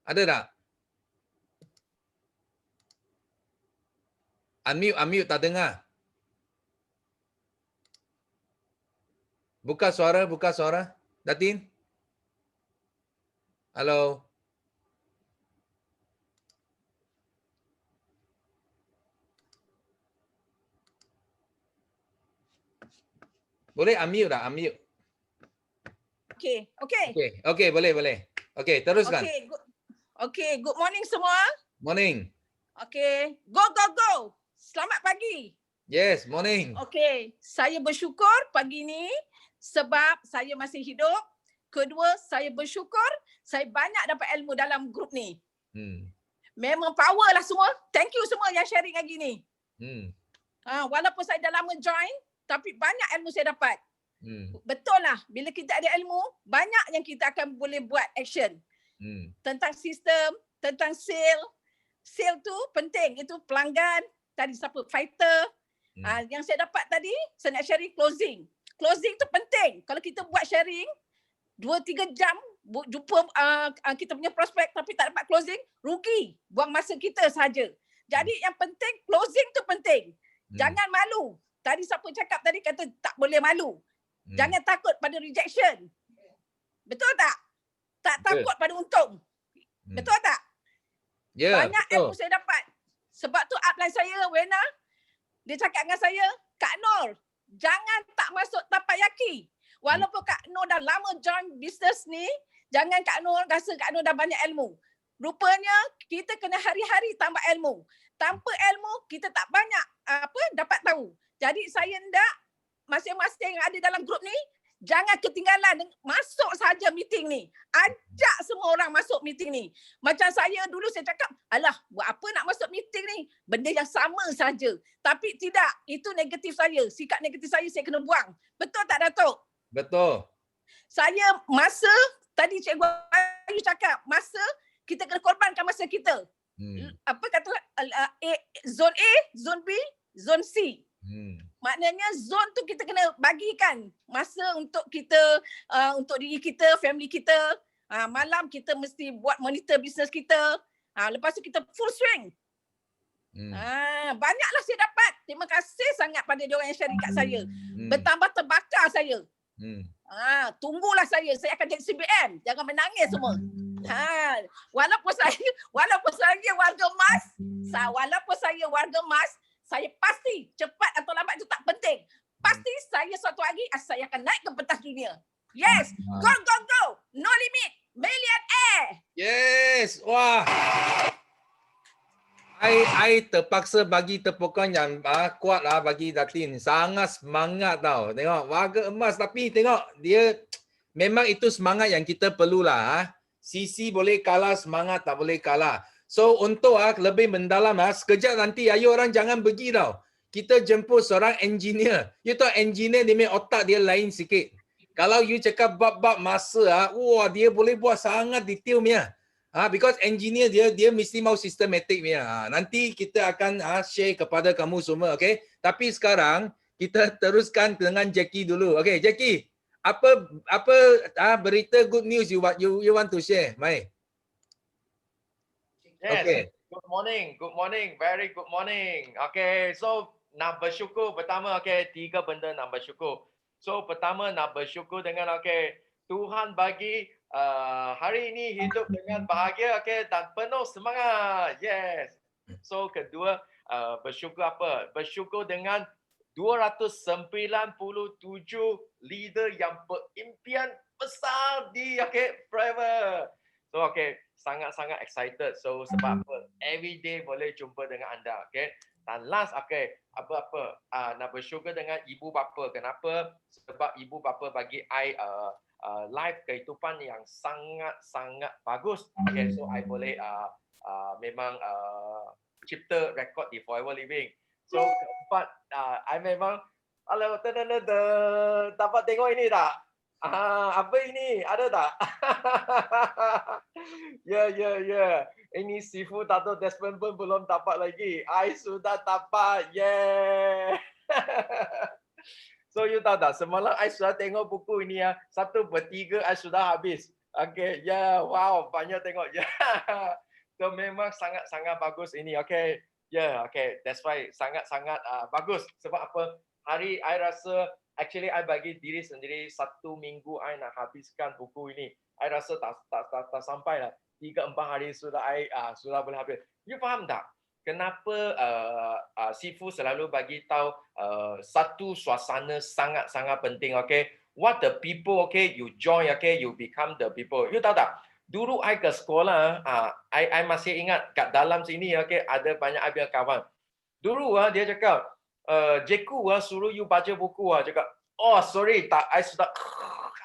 Ada tak? Unmute tak dengar. Buka suara. Datin. Halo. Boleh unmute tak? Unmute. Okay, boleh. Okay, teruskan. Okay, good morning semua. Morning. Okay, go. Selamat pagi. Yes, morning. Okay, saya bersyukur pagi ni sebab saya masih hidup. Kedua, saya bersyukur saya banyak dapat ilmu dalam grup ni. Memang power lah semua. Thank you semua yang sharing lagi ni. Walaupun saya dah lama join, tapi banyak ilmu saya dapat. Betul lah, bila kita ada ilmu, banyak yang kita akan boleh buat action. Tentang sistem, tentang sale. Sale tu penting, itu pelanggan, tadi siapa, fighter. Yang saya dapat tadi, saya nak sharing closing. Closing tu penting. Kalau kita buat sharing, 2-3 jam, jumpa kita punya prospek tapi tak dapat closing, rugi. Buang masa kita saja. Jadi yang penting, closing tu penting. Jangan malu. Tadi siapa cakap tadi kata tak boleh malu. Jangan takut pada rejection. Betul tak? Tak takut pada untung. Betul tak? Banyak ilmu saya dapat. Sebab tu upline saya, Wena, dia cakap dengan saya, Kak Nur, jangan tak masuk takoyaki. Walaupun Kak Nur dah lama join bisnes ni, jangan Kak Nur rasa Kak Nur dah banyak ilmu. Rupanya kita kena hari-hari tambah ilmu. Tanpa ilmu, kita tak banyak dapat tahu. Jadi saya hendak masing-masing yang ada dalam grup ni, jangan ketinggalan, masuk saja meeting ni. Ajak semua orang masuk meeting ni. Macam saya dulu saya cakap, alah buat apa nak masuk meeting ni? Benda yang sama saja. Tapi tidak, itu negatif saya. Sikap negatif saya kena buang. Betul tak Datuk? Betul. Saya masa, tadi Cikgu Ayu cakap, masa kita kena korbankan masa kita. Apa kata, zone A, zone B, zone C. Maknanya zone tu kita kena bagikan masa untuk kita, untuk diri kita, family kita. Malam kita mesti buat monitor bisnes kita. Lepas tu kita full swing. Banyaklah saya dapat. Terima kasih sangat pada diorang yang sharing kat saya. Bertambah terbakar saya. Tunggulah saya akan jadi CBM. Jangan menangis semua. Walaupun saya warga emas, saya pasti cepat atau lambat itu tak penting. Pasti saya suatu hari saya akan naik ke pentas dunia. Yes, go go go. No limit. Millionaire. Yes. Wah. I terpaksa bagi tepukan yang kuat lah bagi Datin. Sangat semangat tau. Tengok warga emas tapi tengok dia memang itu semangat yang kita perlulah. Sisi boleh kalah, semangat tak boleh kalah. So untuk lebih mendalam sekejap nanti ayo orang jangan pergi tau. Kita jemput seorang engineer. You tahu engineer dia punya otak dia lain sikit. Kalau you cakap bab-bab masa wah dia boleh buat sangat detail punya. Because engineer dia mesti mau systematic punya. Nanti kita akan share kepada kamu semua, okay? Tapi sekarang kita teruskan dengan Jackie dulu. Okay, Jackie, apa berita good news you want to share? Mai. Yes. Okay. Good morning, very good morning. Okay, so nak bersyukur pertama, okay, 3 benda nak bersyukur. So pertama nak bersyukur dengan Tuhan bagi hari ini hidup dengan bahagia, dan penuh semangat. Yes. So kedua bersyukur apa? Bersyukur dengan 297 leader yang berimpian besar di forever. So sangat-sangat excited. So sebab apa? Every day boleh jumpa dengan anda, Dan last, nak bersyukur dengan ibu bapa. Kenapa? Sebab ibu bapa bagi I life kehidupan yang sangat-sangat bagus. So I boleh memang cipta rekod di Forever Living. So keempat, I memang dapat tengok ini tak? Apa ini? Ada tak? Ya. Ini Sifu Dato' Desmond pun belum dapat lagi. I sudah dapat. Yeah. So you tahu tak? Semalam I sudah tengok buku ini 1/3 I sudah habis. Wow, banyak tengok. So memang sangat-sangat bagus ini. That's why sangat-sangat bagus. Sebab apa? Hari I rasa actually I bagi diri sendiri 1 minggu I nak habiskan buku ini. I rasa tak sampai lah. 3-4 hari sudah I sudah boleh habis. You faham tak? Kenapa Sifu selalu bagi tahu satu suasana sangat-sangat penting, What the people, you join, you become the people. You tahu tak? Dulu I ke sekolah, I masih ingat kat dalam sini, ada banyak I punya kawan. Dulu dia cakap, Jeku suruh you baca buku, cakap, Oh, sorry, tak, I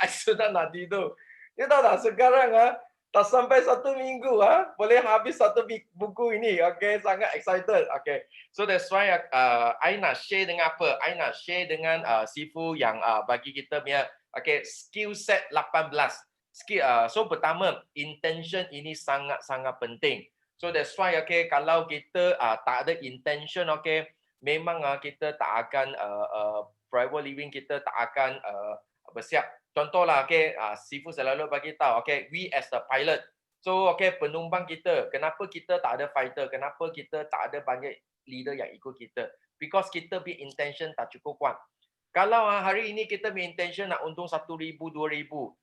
sudah nak tidur. You tahu tak, sekarang tak sampai 1 minggu boleh habis satu buku ini. Okay, sangat excited. Okay, so that's why I nak share dengan apa? I nak share dengan Sifu yang bagi kita punya skill set 18. So pertama, intention ini sangat-sangat penting. So that's why kalau kita tak ada intention, memang kita tak akan private living kita tak akan bersiap. Contohlah, Sifu selalu bagi tahu, we as a pilot. So, penumpang kita, kenapa kita tak ada fighter? Kenapa kita tak ada banyak leader yang ikut kita? Because kita punya intention tak cukup kuat. Kalau hari ini kita punya intention nak untung 1,000, 2,000,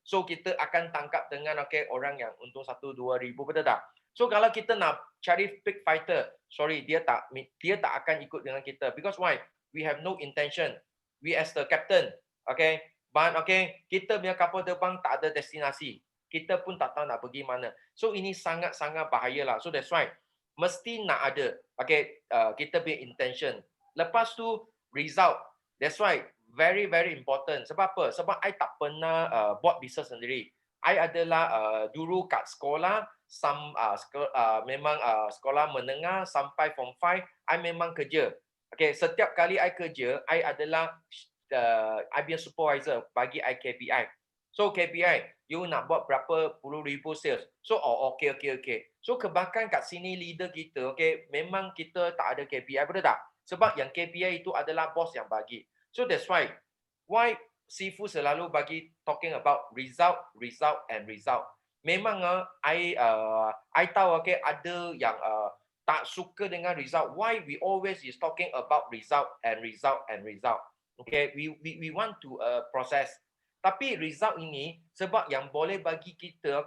so kita akan tangkap dengan orang yang untung 1, 2,000, betul tak? So kalau kita nak cari big fighter, sorry, dia tak akan ikut dengan kita. Because why? We have no intention. We as the captain, but kita punya kapal terbang tak ada destinasi. Kita pun tak tahu nak pergi mana. So ini sangat-sangat bahayalah. So that's why mesti nak ada kita punya intention. Lepas tu result. That's why very very important. Sebab apa? Sebab I tak pernah buat bisnes sendiri. I adalah dulu kat sekolah, memang sekolah menengah sampai form 5, I memang kerja. Setiap kali I kerja, I adalah I punya supervisor bagi I KPI. So KPI, you nak buat berapa puluh ribu sales. So okay. So kebanyakan kat sini leader kita, memang kita tak ada KPI, betul tak? Sebab yang KPI itu adalah bos yang bagi. So that's why Sifu selalu bagi talking about result. Memang I tahu ada yang tak suka dengan result. Why we always is talking about result. We want to process. Tapi result ini sebab yang boleh bagi kita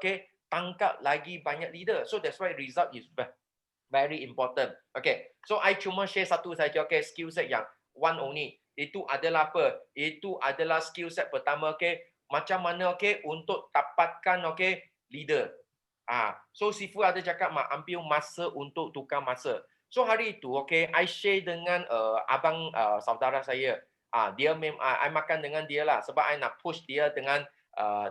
tangkap lagi banyak leader. So that's why result is very important. So I cuma share satu saja skill set yang one only. Itu adalah apa? Itu adalah skill set pertama macam mana untuk dapatkan leader. So Sifu ada cakap ambil masa untuk tukar masa. So hari itu I share dengan abang saudara saya. Dia I makan dengan dia lah sebab I nak push dia dengan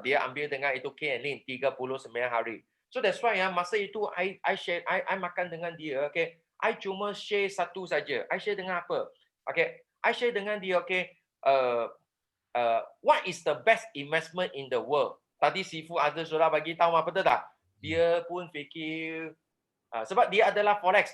dia ambil dengan itu K&Lin 39 hari. So that's why masa itu I share I makan dengan dia. I cuma share satu saja. I share dengan apa? I share dengan dia what is the best investment in the world? Tadi Sifu ada sudah bagi tahu apa tak? Dia pun fikir sebab dia adalah forex.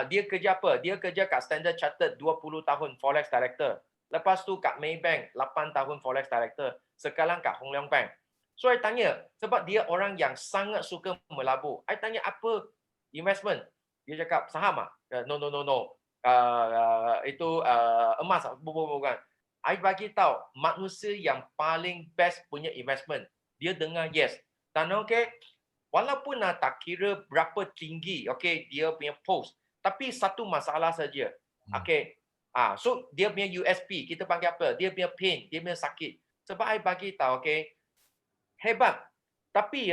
Dia kerja apa? Dia kerja kat Standard Chartered 20 tahun forex director. Lepas tu kat Maybank 8 tahun forex director. Sekarang kat Hong Leong Bank. So I tanya sebab dia orang yang sangat suka melabur. I tanya apa investment? Dia cakap saham No. Itu emas bukan. I bagi tahu manusia yang paling best punya investment. Dia dengar yes. Dan walaupun tak kira berapa tinggi dia punya post, tapi satu masalah saja. So dia punya USP, kita panggil apa? Dia punya pain, dia punya sakit. Sebab I bagi tahu hebat. Tapi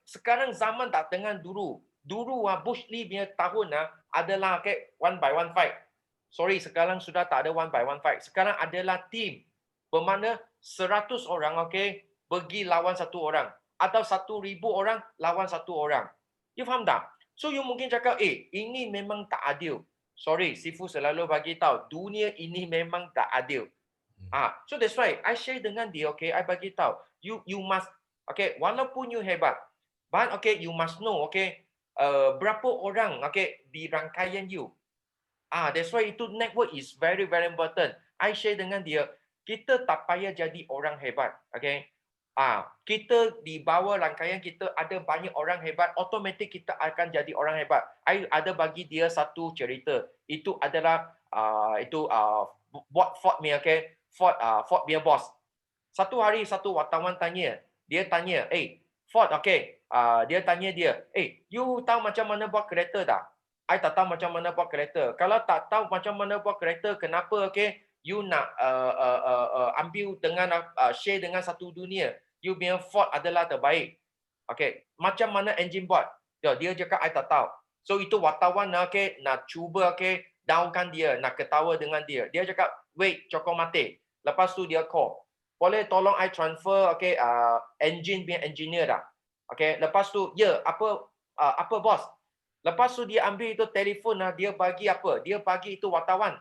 sekarang zaman tak dengan dulu. Dulu Bush Lee punya tahun adalah one by one fight. Sorry, sekarang sudah tak ada one by one fight. Sekarang adalah team. Bermakna 100 orang pergi lawan satu orang atau 1,000 orang lawan satu orang. You faham tak? So you mungkin cakap ini memang tak adil. Sorry, Sifu selalu bagi tahu dunia ini memang tak adil. So that's why I share dengan dia, I bagi tahu you must walaupun you hebat, but you must know berapa orang di rangkaian you. That's why itu network is very very important. I share dengan dia, kita tak payah jadi orang hebat, kita di bawah rangkaian kita ada banyak orang hebat, automatik kita akan jadi orang hebat. I ada bagi dia satu cerita. Itu adalah Ford punya Ford punya bos. Satu hari satu wartawan tanya, Ford dia tanya dia, you tahu macam mana buat kereta tak? I tak tahu macam mana buat kereta. Kalau tak tahu macam mana buat kereta, kenapa you nak ambil dengan share dengan satu dunia? You punya Ford adalah terbaik. Macam mana engine buat? Dia cakap I tak tahu. So itu wartawan nak cuba downkan dia, nak ketawa dengan dia. Dia cakap wait, cokong mati. Lepas tu dia call. Boleh tolong I transfer engine punya engineer dah. Okay, lepas tu apa bos? Lepas tu dia ambil itu telefon dia bagi apa? Dia bagi itu wartawan.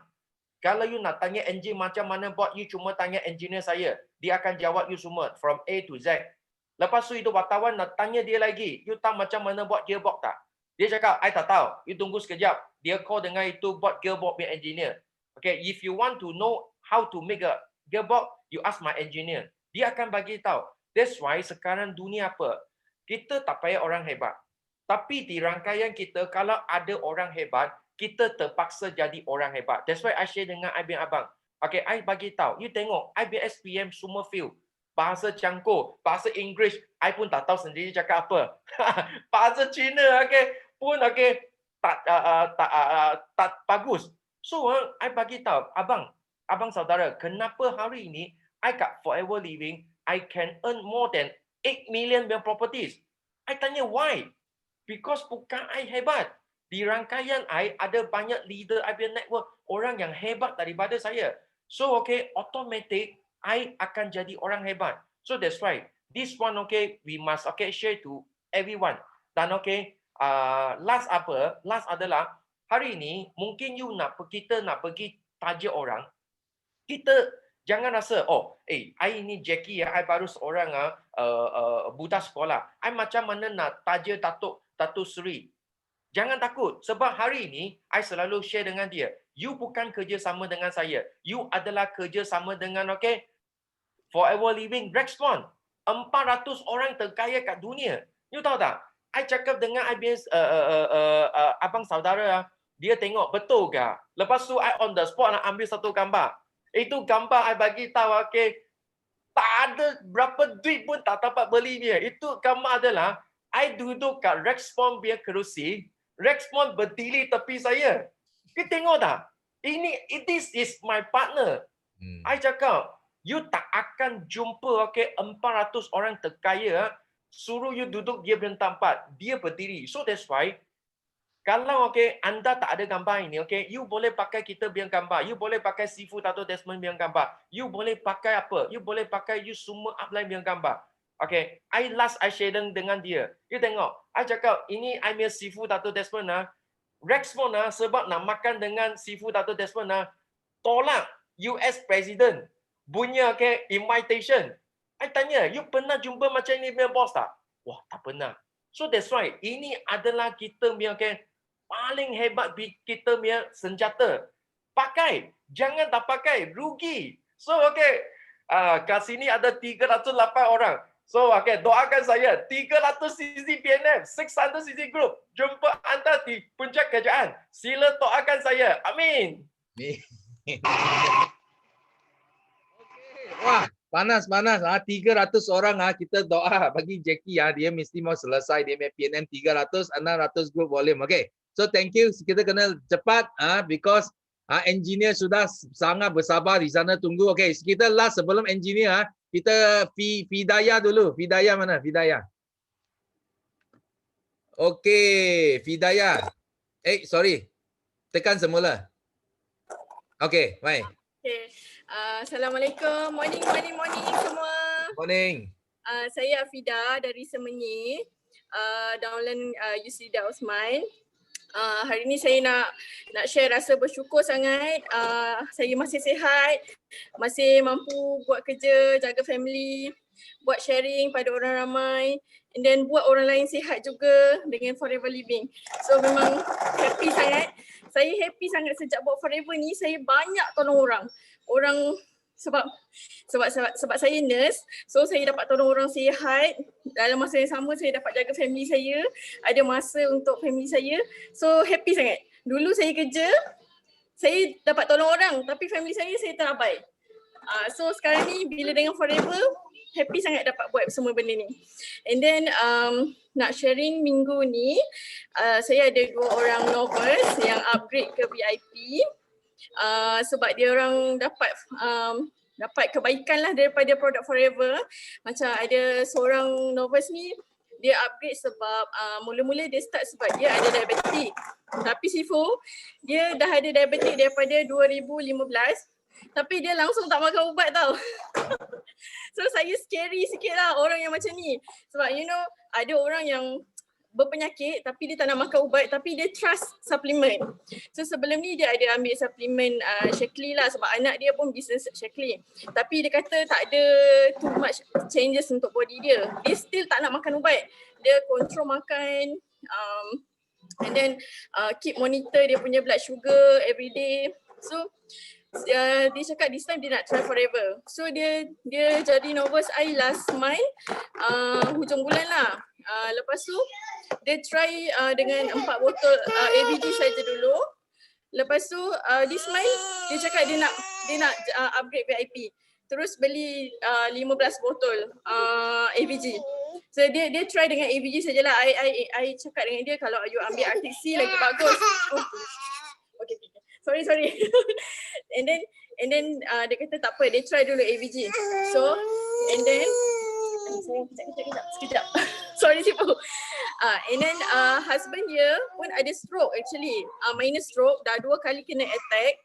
Kalau you nak tanya engine macam mana buat, you cuma tanya engineer saya. Dia akan jawab you semua from A to Z. Lepas tu itu wartawan nak tanya dia lagi, you tahu macam mana buat gearbox tak? Dia cakap, I tak tahu. You tunggu sekejap. Dia call dengan itu buat gearbox punya engineer. Okay, if you want to know how to make a gearbox, you ask my engineer. Dia akan bagi tahu. That's why sekarang dunia apa? Kita tak payah orang hebat. Tapi di rangkaian kita, kalau ada orang hebat, kita terpaksa jadi orang hebat. That's why I share dengan Ibn Abang. Okay, I bagi tahu. You tengok, IBSPM semua fail. Bahasa Cangkul, bahasa Inggeris, I pun tak tahu sendiri cakap apa. Bahasa Cina, pun tak bagus. So, I bagi tahu, abang saudara, kenapa hari ini I kat Forever Living, I can earn more than 8 million properties. I tanya why? Because bukan I hebat. Di rangkaian I ada banyak leader IBM network, orang yang hebat daripada saya. So, automatic I akan jadi orang hebat. So that's why this one we must share to everyone. Dan last adalah hari ini mungkin kita nak pergi taja orang. Kita jangan rasa I ini Jackie I baru seorang budak sekolah. I macam mana nak taja Datuk Seri. Jangan takut sebab hari ini I selalu share dengan dia. You bukan kerja sama dengan saya. You adalah kerja sama dengan Forever Living Rexton. 400 orang terkaya kat dunia. You tahu tak? I cakap dengan IBS abang saudara, dia tengok betul ke? Lepas tu I on the spot nak ambil satu gambar. Itu gambar I bagi tahu tak ada berapa duit pun tak dapat beli dia. Itu gambar adalah I duduk kat Rexton punya kerusi, Rexton berdiri tepi saya. Kita tengok tak? This is my partner. I cakap, you tak akan jumpa 400 orang terkaya suruh you duduk dia punya tempat, dia berdiri. So that's why kalau anda tak ada gambar ini, you boleh pakai kita punya gambar, you boleh pakai Sifu Dato' Desmond punya gambar, you boleh pakai apa? You boleh pakai you semua upline punya gambar. I share dengan dia. You tengok, I cakap ini I punya Sifu Dato' Desmond Rexton sebab nak makan dengan Sifu Dato' Desmond tolak US President punya invitation. I tanya, you pernah jumpa macam ni punya bos tak? Wah, tak pernah. So that's why ini adalah kita punya paling hebat kita punya senjata. Pakai, jangan tak pakai, rugi. So kat sini ada 308 orang. So doakan saya 300 CC PNM, 600 CC Group. Jumpa anda di puncak kerajaan. Sila doakan saya. Amin. Wah, panas. 300 orang kita doa bagi Jackie dia mesti mau selesai dia punya PNM 300, 600 group volume. So thank you. Kita kena cepat because engineer sudah sangat bersabar di sana tunggu. Kita last sebelum engineer kita Fidaya dulu. Fidaya mana? Fidaya. Fidaya. Sorry. Tekan semula. Baik. Assalamualaikum. Morning semua. Morning. Saya Afida dari Semenyi, Downland UC Osman. Hari ni saya nak share rasa bersyukur sangat. Saya masih sihat, masih mampu buat kerja, jaga family, buat sharing pada orang ramai, and then buat orang lain sihat juga dengan Forever Living. So memang happy sangat. Saya happy sangat sejak buat Forever ni, saya banyak tolong orang. Sebab saya nurse, so saya dapat tolong orang sihat. Dalam masa yang sama saya dapat jaga family saya, ada masa untuk family saya. So happy sangat. Dulu saya kerja, saya dapat tolong orang tapi family saya terabai. So sekarang ni bila dengan Forever, happy sangat dapat buat semua benda ni. And then nak sharing minggu ni, saya ada 2 orang novels yang upgrade ke VIP. Sebab dia orang dapat kebaikan lah daripada produk Forever. Macam ada seorang novice ni, dia upgrade sebab mula-mula dia start sebab dia ada diabetik. Tapi Sifu, dia dah ada diabetik daripada 2015. Tapi dia langsung tak makan ubat tau. So saya scary sikit lah orang yang macam ni. Sebab you know ada orang yang berpenyakit tapi dia tak nak makan ubat tapi dia trust suplemen. So sebelum ni dia ada ambil suplemen Shaklee lah sebab anak dia pun bisnes Shaklee. Tapi dia kata tak ada too much changes untuk body dia. Dia still tak nak makan ubat. Dia control makan and then keep monitor dia punya blood sugar every day. So dia cakap this time dia nak try forever. So dia jadi nervous I last month hujung bulan lah. Lepas tu dia try dengan 4 botol ABG saja dulu. Lepas tu this month dia cakap dia nak upgrade VIP. Terus beli 15 botol ABG. So dia try dengan ABG sajalah. I cakap dengan dia kalau you ambil Arctic Sea lagi bagus. Okay. Sorry. and then dia kata tak apa, dia try dulu ABG. So and then sekejap. Sorry Sifu. And then husband dia pun ada stroke actually. Minor stroke, dah 2 kali kena attack.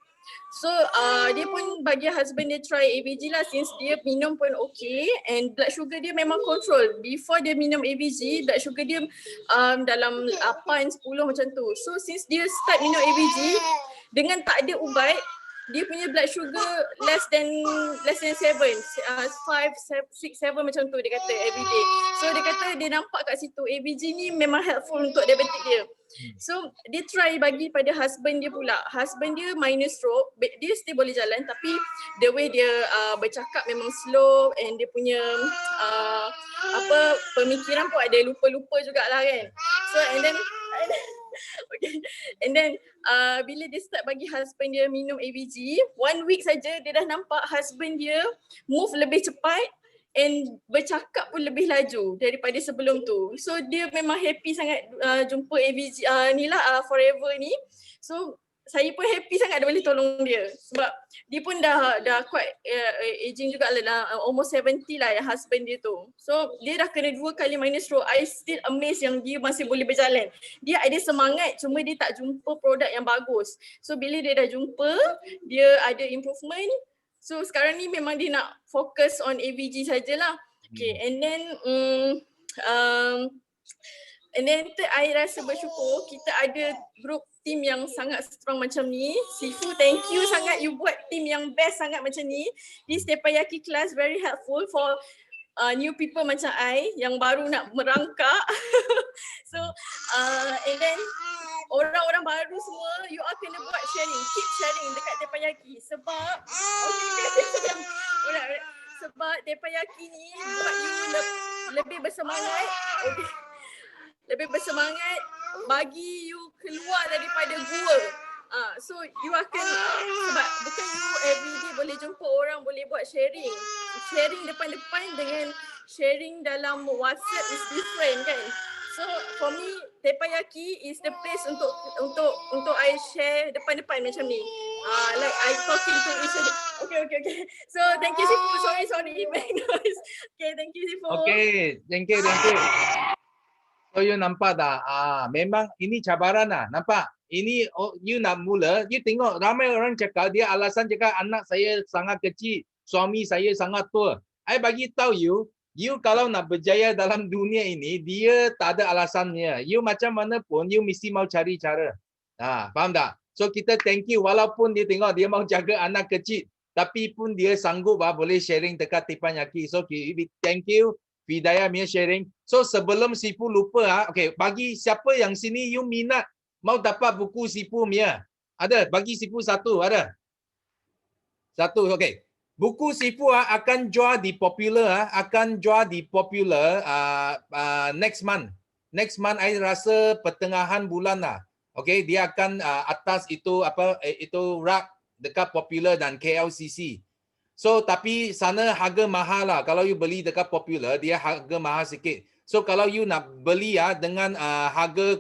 So dia pun bagi husband dia try ABG lah since dia minum pun okay and blood sugar dia memang control. Before dia minum ABG, blood sugar dia dalam 8, 10 macam tu. So since dia start minum ABG dengan tak ada ubat, dia punya blood sugar less than 7, 5, 6, 7 macam tu dia kata every day. So dia kata dia nampak kat situ ABG ni memang helpful untuk diabetik dia. So dia try bagi pada husband dia pula. Husband dia minor stroke, dia still boleh jalan tapi the way dia bercakap memang slow and dia punya pemikiran pun ada lupa-lupa jugalah kan. So and then okay. And then bila dia start bagi husband dia minum ABG, 1 week saja dia dah nampak husband dia move lebih cepat and bercakap pun lebih laju daripada sebelum tu. So dia memang happy sangat jumpa ABG ni lah forever ni. So saya pun happy sangat dia boleh tolong dia sebab dia pun dah quite aging juga lah, almost 70 lah yang husband dia tu. So dia dah kena 2 kali minor stroke. I still amazed yang dia masih boleh berjalan. Dia ada semangat cuma dia tak jumpa produk yang bagus. So bila dia dah jumpa, dia ada improvement. So sekarang ni memang dia nak fokus on ABG sajalah. Okay, and then I rasa bersyukur kita ada group team yang sangat strong macam ni. Sifu, thank you sangat you buat team yang best sangat macam ni. This Teppanyaki class very helpful for new people macam I yang baru nak merangkak. So and then orang-orang baru semua you all kena buat sharing, keep sharing dekat Teppanyaki sebab sebab Teppanyaki ni buat you lebih bersemangat. Okay. Lebih bersemangat bagi you keluar daripada gua. So you akan sebab bukan you everyday boleh jumpa orang boleh buat sharing. Sharing depan-depan dengan sharing dalam WhatsApp is different kan. So for me Teppanyaki is the place untuk I share depan-depan macam ni. Like I talking to each other. Okay. So thank you Sifu. Sorry. Okay, thank you Sifu. Okay, thank you. So you nampak tak? Memang ini cabaran lah. Nampak? Ini you nak mula, you tengok ramai orang cakap dia alasan cakap anak saya sangat kecil, suami saya sangat tua. I bagi tahu you kalau nak berjaya dalam dunia ini, dia tak ada alasannya. You macam mana pun, you mesti mau cari cara. Faham tak? So kita thank you walaupun dia tengok dia mau jaga anak kecil, tapi pun dia sanggup boleh sharing dekat Teppanyaki. So thank you. Fidayah punya sharing. So sebelum Sifu lupa, okay, bagi siapa yang sini you minat mau dapat buku Sifu punya. Ada, bagi Sifu satu, ada. Satu, okay. Buku Sifu akan jual di Popular, next month. Next month I rasa pertengahan bulan lah. Okay, dia akan atas itu rak dekat Popular dan KLCC. So tapi sana harga mahal lah. Kalau you beli dekat Popular, dia harga mahal sikit. So kalau you nak beli dengan harga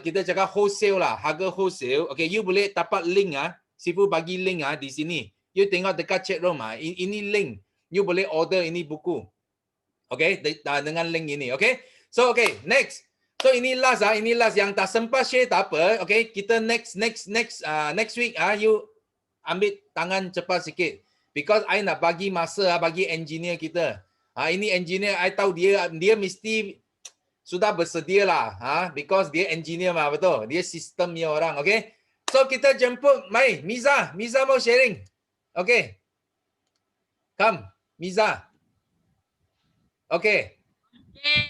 kita cakap wholesale lah, harga wholesale. Okay, you boleh dapat link Sifu bagi link di sini. You tengok dekat chat room ini link. You boleh order ini buku. Okay, dengan link ini. Okay. So okay, next. So ini last yang tak sempat share tak apa. Okay, kita next week ambil tangan cepat sikit. Because I nak bagi masa bagi engineer kita. Ini engineer, I tahu dia mesti sudah bersedia lah. Because dia engineer mah, betul. Dia sistemnya orang, okay? So kita jemput, mari, Miza mau sharing. Okay. Come, Miza. Okay. Okay.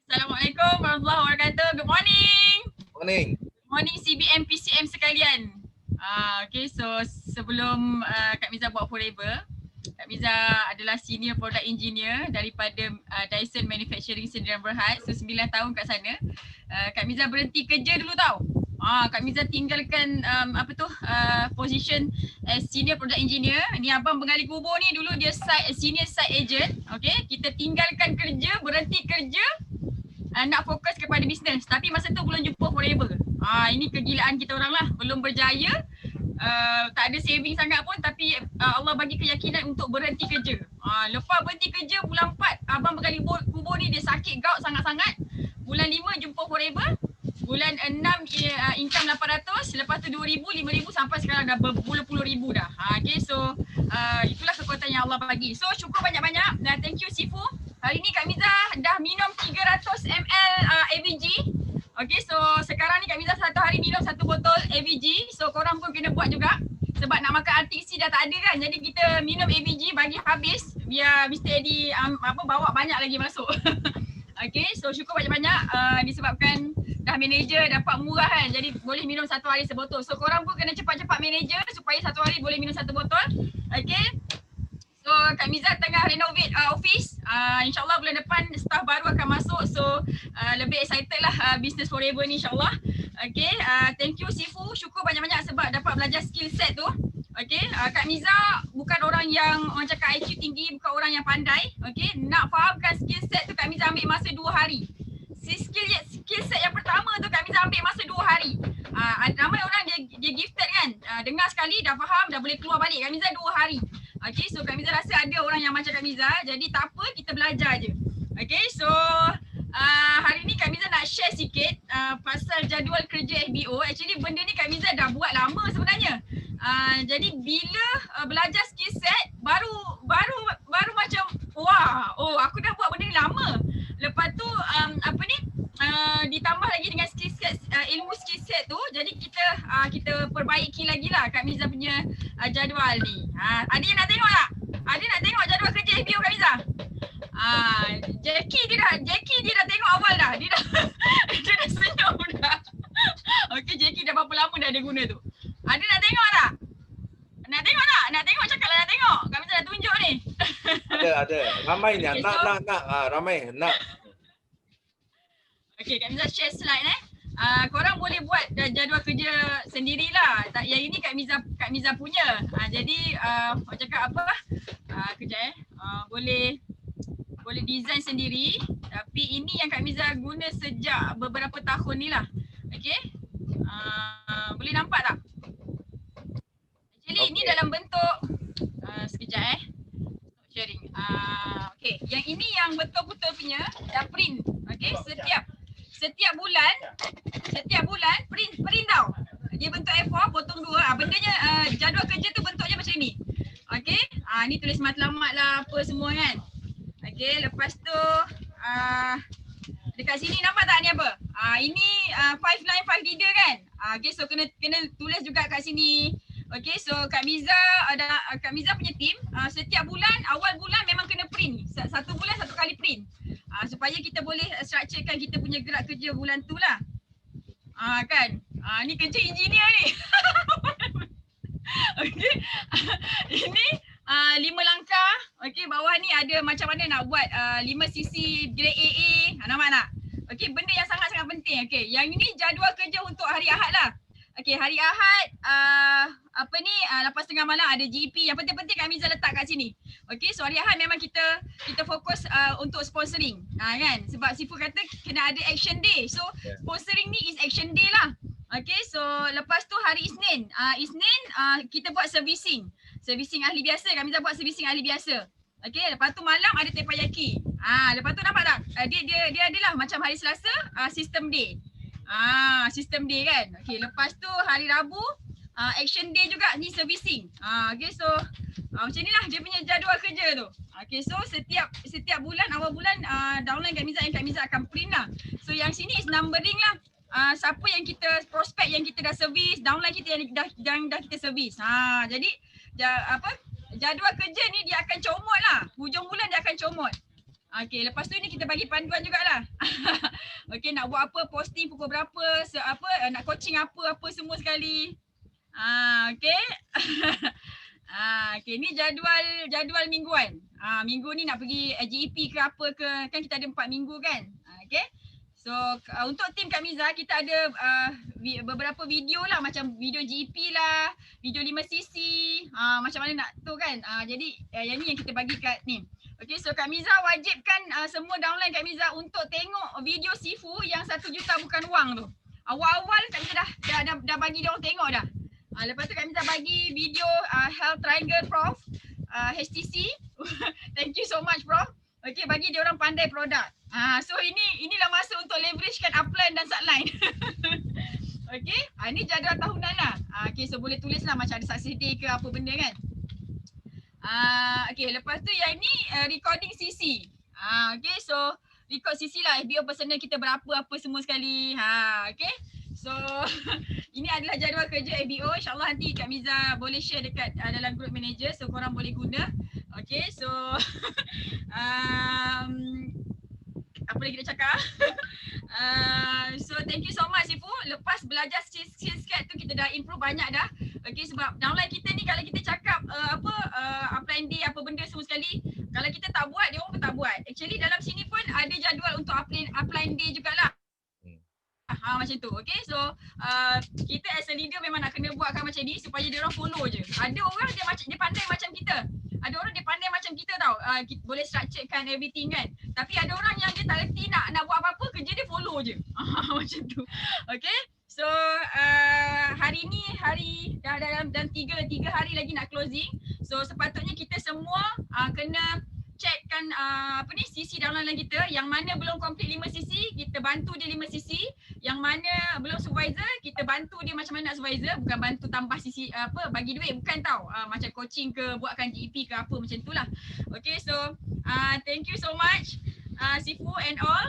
Assalamualaikum warahmatullahi wabarakatuh. Good morning. Morning. Morning CBM PCM sekalian. Okay, so sebelum Kak Miza buat Forever, Kak Miza adalah Senior Product Engineer daripada Dyson Manufacturing Sdn Bhd. So 9 tahun kat sana. Kak Miza berhenti kerja dulu tau. Kak Miza tinggalkan position as Senior Product Engineer. Ni abang penggali kubur ni dulu dia Senior Site Agent. Okay, kita tinggalkan kerja, berhenti kerja, nak fokus kepada bisnes. Tapi masa tu belum jumpa Forever. Ini kegilaan kita orang lah. Belum berjaya. Tak ada saving sangat pun, tapi Allah bagi keyakinan untuk berhenti kerja. Lepas berhenti kerja bulan 4, abang berkali kubur ni dia sakit gout sangat-sangat. Bulan 5 jumpa Forever. Bulan 6 income 800, lepas tu 2,000, 5,000 sampai sekarang dah berpuluh-puluh ribu dah. Okay, so itulah kekuatan yang Allah bagi. So syukur banyak-banyak dan thank you Sifu. Hari ni Kak Miza dah minum 300 ml AVG. Okay, so sekarang ni Kak Miza satu hari minum 1 botol AVG. So korang pun kena buat juga. Sebab nak makan RTC dah tak ada kan. Jadi kita minum AVG bagi habis. Biar Mr. Eddie bawa banyak lagi masuk. Okay, so syukur banyak-banyak disebabkan dah manager dapat murah kan. Jadi boleh minum satu hari sebotol. So korang pun kena cepat-cepat manager supaya satu hari boleh minum 1 botol. Okay. So Kak Miza tengah renovate office. InsyaAllah bulan depan staff baru akan masuk. So lebih excited lah business Forever ni insyaAllah. Okay, thank you Sifu. Syukur banyak-banyak sebab dapat belajar skill set tu. Okay, Kak Miza bukan orang yang orang cakap IQ tinggi, bukan orang yang pandai. Okay, nak fahamkan skill set tu Kak Miza ambil masa 2 hari. Skill set yang pertama tu Kak Miza ambil masa 2 hari. Ramai orang dia gifted kan. Dengar sekali dah faham, dah boleh keluar balik. Kak Miza 2 hari. Okay, so Kak Miza rasa ada orang yang macam Kak Miza. Jadi tak apa, kita belajar je. Okay, so hari ni Kak Miza nak share sikit pasal jadual kerja FBO. Actually benda ni Kak Miza dah buat lama sebenarnya. Jadi bila belajar skill set baru macam wah, aku dah buat benda ni lama. Lepas tu ditambah lagi dengan skill set, ilmu skill set tu, jadi kita perbaiki lagi lah Kak Miza punya jadual ni. Ada yang nak tengok tak? Ada nak tengok jadual kerja FBO Kak Miza? Jackie dia dah tengok awal dah. Dia dah senyum dah. Okay, Jackie dah berapa lama dah dia guna tu. Ada nak tengok tak? Nak tengok tak? Nak tengok cakaplah nak tengok. Kak Miza dah tunjuk ni. Ada. Ramai ni. Okay, nak. Ramai. Nak. Okay, Kak Miza share slide korang boleh buat jadual kerja sendirilah. Yang ini Kak Miza punya. Jadi orang cakap apa? Kejap boleh design sendiri. Tapi ini yang Kak Miza guna sejak beberapa tahun ni lah. Okay. Boleh nampak tak? Actually ini dalam bentuk sekejap sharing. Okay, yang ini yang betul-betul punya dah print. Okay, setiap bulan print tau. Dia bentuk A4 potong 2. Bendanya jadual kerja tu bentuknya macam ni. Okay, ni tulis matlamat lah apa semua kan. Okay, lepas tu dekat sini nampak tak ni apa? Ini 5 line 5 leader kan. Okay, so kena tulis juga kat sini. Okay, so Kak Miza punya team setiap bulan, awal bulan memang kena print. Satu bulan satu kali print. Supaya kita boleh structurekan kita punya gerak kerja bulan tu lah. Kan? Ni kerja engineer ni. Okay. Ini 5 langkah. Okay, bawah ni ada macam mana nak buat 5 sisi grade AA. Nampak tak? Okay, benda yang sangat-sangat penting. Okay, yang ini jadual kerja untuk hari Ahad lah. Okay, hari Ahad 8:30 malam ada GP. Yang penting-penting Kak Miza letak kat sini. Okay, so hari Ahad memang kita fokus untuk sponsoring. Kan? Sebab Sifu kata kena ada action day. So sponsoring ni is action day lah. Okay, so lepas tu hari Isnin. Isnin kita buat servicing ahli biasa. Kak Miza buat servicing ahli biasa. Okay, lepas tu malam ada teppanyaki. Lepas tu nampak tak? Dia adalah macam hari Selasa system day. System day kan. Okay, lepas tu hari Rabu action day juga ni servicing. Okay, so macam ni lah dia punya jadual kerja tu. Okay, so setiap bulan, awal bulan downline Kak Miza and Kak Miza akan print lah. So yang sini is numbering lah. Siapa yang kita prospek yang kita dah servis, downline kita yang dah kita servis. Jadi jadual kerja ni dia akan comot lah. Hujung bulan dia akan comot. Okay, lepas tu ni kita bagi panduan jugalah. Okay, nak buat apa, posting pukul berapa, nak coaching apa semua sekali. Okay. Okay, ni jadual mingguan. Minggu ni nak pergi GEP ke apa ke, kan kita ada 4 minggu kan. Okay. So untuk tim Kak Miza kita ada beberapa video lah, macam video GEP lah, video 5cc, macam mana nak tu kan. Jadi yang ni yang kita bagi kat ni. Okay, so Kak Miza wajibkan semua downline Kak Miza untuk tengok video Sifu yang 1 juta bukan wang tu. Awal-awal Kak Miza dah bagi dia orang tengok dah. Lepas tu Kak Miza bagi video Health Triangle Prof, HTC. Thank you so much Prof. Okay, bagi dia orang pandai produk. So inilah masa untuk leveragekan upline dan subline. Okay, ini jadual tahunan lah. Okay, so boleh tulis lah macam ada success day ke apa benda kan. Okay, lepas tu yang ni recording CC. Okay, so record CC lah FBO personal kita berapa apa semua sekali. Okay, so ini adalah jadual kerja FBO. InsyaAllah nanti Kak Miza boleh share dekat dalam group manager, so korang boleh guna. Okay, so apa lagi nak cakap? So thank you so much Sifu. Lepas belajar skill-skill tu kita dah improve banyak dah. Okay, sebab downline kita ni kalau kita cakap upline day apa benda semua sekali, kalau kita tak buat, dia orang pun tak buat. Actually dalam sini pun ada jadual untuk upline day jugalah. Macam tu. Okay, so kita as a leader memang nak kena buatkan macam ni supaya dia orang follow je. Ada orang dia pandai macam kita. Ada orang dia pandai macam kita tau. Kita boleh structurekan everything kan. Tapi ada orang yang dia tak reti nak buat apa-apa, kerja dia follow je. Macam tu. Okay. So hari ni dah dalam 3 hari lagi nak closing. So sepatutnya kita semua kena checkkan CC downline kita. Yang mana belum complete 5cc, kita bantu dia 5cc. Yang mana belum supervisor, kita bantu dia macam mana nak supervisor. Bukan bantu tambah CC bagi duit, bukan tau. Macam coaching ke, buatkan GEP ke apa macam tu lah. Okay, so thank you so much Sifu and all.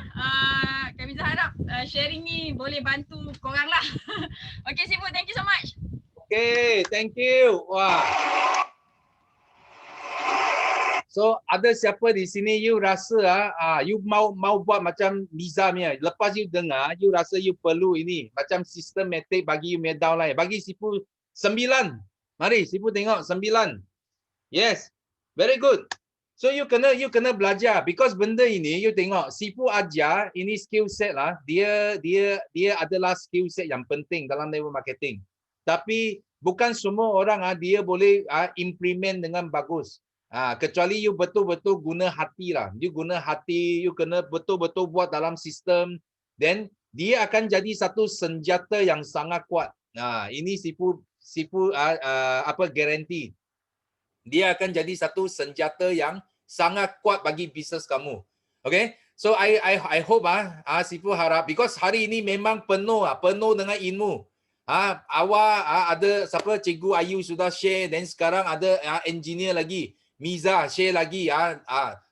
Kami harap sharing ni boleh bantu korang lah. Okay Sifu, thank you so much. Okay, thank you. Wah. So ada siapa di sini you rasa you mau buat macam Miza punya. Lepas you dengar, you rasa you perlu ini macam systematic bagi you punya downline. Bagi Sifu 9. Mari Sifu tengok 9. Yes. Very good. So you kena belajar because benda ini you tengok Sifu ajar ini skill set lah. Dia adalah skill set yang penting dalam network marketing. Tapi bukan semua orang dia boleh implement dengan bagus. Kecuali you betul-betul guna hati lah. You guna hati, you kena betul-betul buat dalam sistem. Then dia akan jadi satu senjata yang sangat kuat. Ini Sifu guarantee. Dia akan jadi satu senjata yang sangat kuat bagi bisnes kamu. Okay? So I hope Sifu harap because hari ini memang penuh dengan ilmu. Awal ada Cikgu Ayu sudah share, dan sekarang ada engineer lagi. Miza share lagi.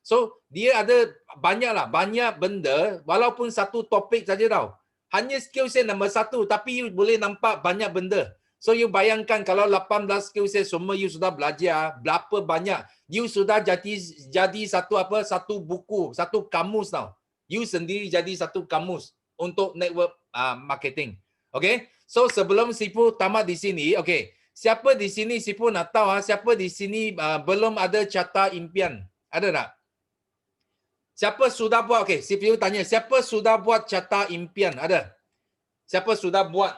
So dia ada banyak benda walaupun satu topik saja tau. Hanya skill set nombor 1 tapi you boleh nampak banyak benda. So you bayangkan kalau 18 skill set semua you sudah belajar, berapa banyak you sudah jadi satu buku, satu kamus tau. You sendiri jadi satu kamus untuk network marketing. Okay? So sebelum Sifu tamat di sini, okay. Siapa di sini Sifu nak tahu siapa di sini belum ada carta impian? Ada tak? Siapa sudah buat? Okey, Sifu tanya, siapa sudah buat carta impian? Ada? Siapa sudah buat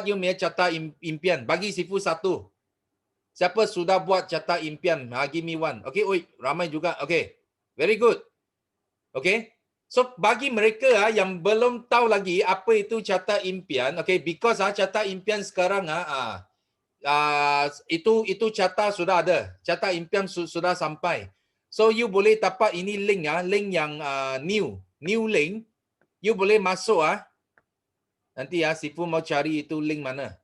you punya carta impian? Bagi Sifu 1. Siapa sudah buat carta impian? Give me 1. Okey, ramai juga. Okey. Very good. Okey. So bagi mereka yang belum tahu lagi apa itu carta impian, okey, because carta impian sekarang itu carta sudah ada. Carta impian sudah sampai. So you boleh dapat ini link link yang new link. You boleh masuk Nanti Sifu mau cari itu link mana.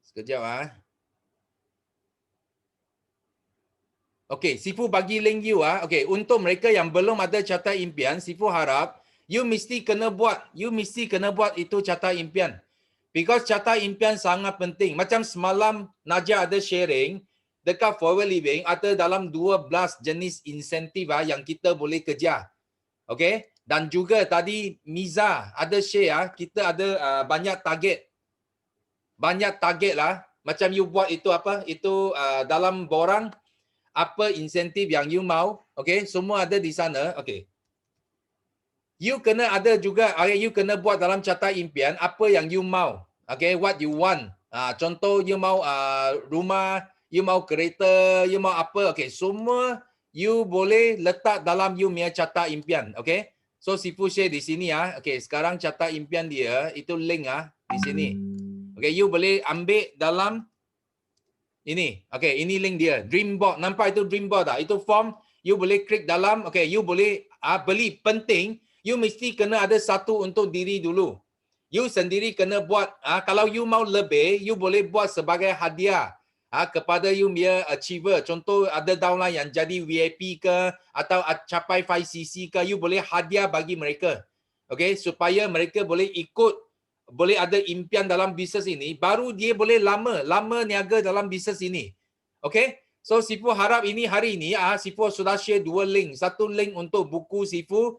Sekejap Okey, Sifu bagi link you Okey, untuk mereka yang belum ada carta impian, Sifu harap you mesti kena buat itu carta impian. Because carta impian sangat penting. Macam semalam Najah ada sharing dekat Forward Living ada dalam 12 jenis insentif yang kita boleh kejar. Okey, dan juga tadi Miza ada share kita ada banyak target. Banyak target lah. Macam you buat itu apa? Itu dalam borang apa insentif yang you mau, okey, semua ada di sana, okey. You kena ada juga, you kena buat dalam carta impian apa yang you mau, okey, what you want. Contoh you mau rumah, you mau kereta, you mau apa, okey, semua you boleh letak dalam you punya carta impian, okey. So Sifu share di sini okey, sekarang carta impian dia itu link di sini. Okey, you boleh ambil dalam ini. Okey, ini link dia. Dream board. Nampak itu dream board tak? Itu form. You boleh klik dalam. Okey, you boleh beli. Penting, you mesti kena ada satu untuk diri dulu. You sendiri kena buat. Kalau you mau lebih, you boleh buat sebagai hadiah kepada you punya achiever. Contoh ada downline yang jadi VIP ke atau capai 5cc ke, you boleh hadiah bagi mereka. Okey, supaya mereka boleh ikut, boleh ada impian dalam bisnes ini, baru dia boleh lama niaga dalam bisnes ini. Okey? So Sifu harap ini hari ini Sifu sudah share 2 link. Satu link untuk buku Sifu.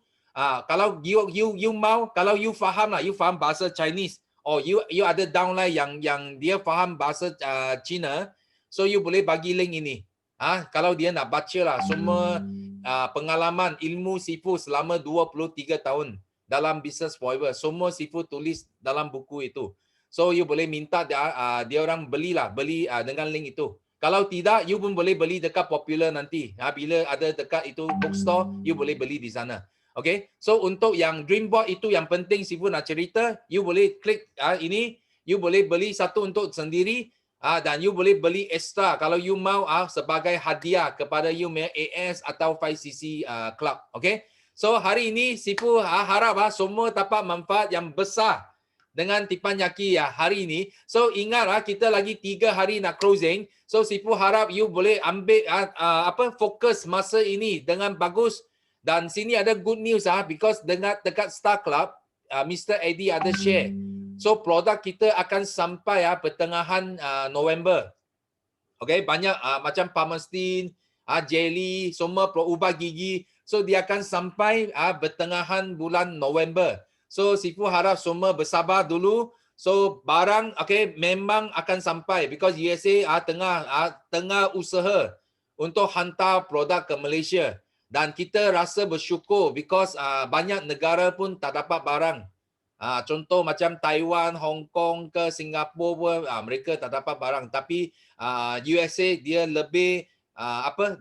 Kalau you mau, kalau you faham you faham bahasa Chinese, or you ada downline yang dia faham bahasa Cina, so you boleh bagi link ini. Kalau dia nak baca semua pengalaman ilmu Sifu selama 23 tahun. Dalam business forever, semua Sifu tulis dalam buku itu. So you boleh minta dia orang beli dengan link itu. Kalau tidak, you pun boleh beli dekat Popular nanti. Bila ada dekat itu bookstore, you boleh beli di sana. Okay, so untuk yang dream board itu yang penting Sifu nak cerita, you boleh klik ini, you boleh beli satu untuk sendiri dan you boleh beli extra kalau you mau sebagai hadiah kepada you punya AS atau 5cc club. Okay. So hari ini Sifu harap semua dapat manfaat yang besar dengan Teppanyaki hari ini. So ingat kita lagi 3 hari nak closing. So Sifu harap you boleh ambil fokus masa ini dengan bagus. Dan sini ada good news because dekat Star Club Mr. Eddie ada share. So produk kita akan sampai pertengahan November. Okay, banyak macam Palmistine, jelly, semua ubat gigi. So dia akan sampai pertengahan bulan November. So Sifu harap semua bersabar dulu. So barang memang akan sampai because USA tengah usaha untuk hantar produk ke Malaysia. Dan kita rasa bersyukur because banyak negara pun tak dapat barang. Contoh macam Taiwan, Hong Kong ke Singapura pun mereka tak dapat barang. Tapi USA dia lebih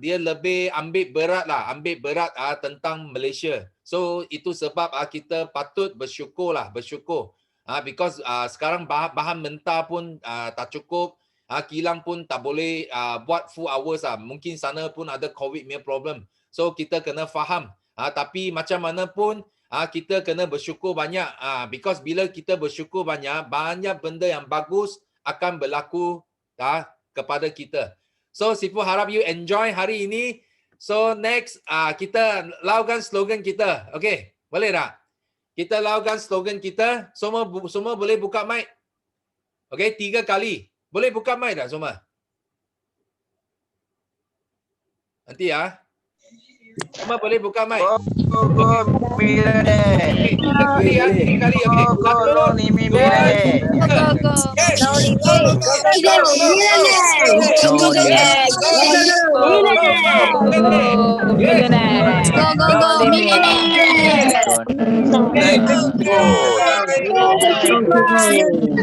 dia lebih ambil berat tentang Malaysia. So itu sebab kita patut bersyukur. Because sekarang bahan mentah pun tak cukup, kilang pun tak boleh buat full hours Mungkin sana pun ada COVID punya problem. So kita kena faham. Tapi macam mana pun kita kena bersyukur banyak. Because bila kita bersyukur banyak benda yang bagus akan berlaku kepada kita. So Sifu harap you enjoy hari ini. So next kita lakukan slogan kita. Okay, boleh tak? Kita lakukan slogan kita. Semua boleh buka mic. Okay, 3 kali. Boleh buka mic tak semua? Nanti semua boleh buka mic. Okay, 3 kali.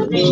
Okay.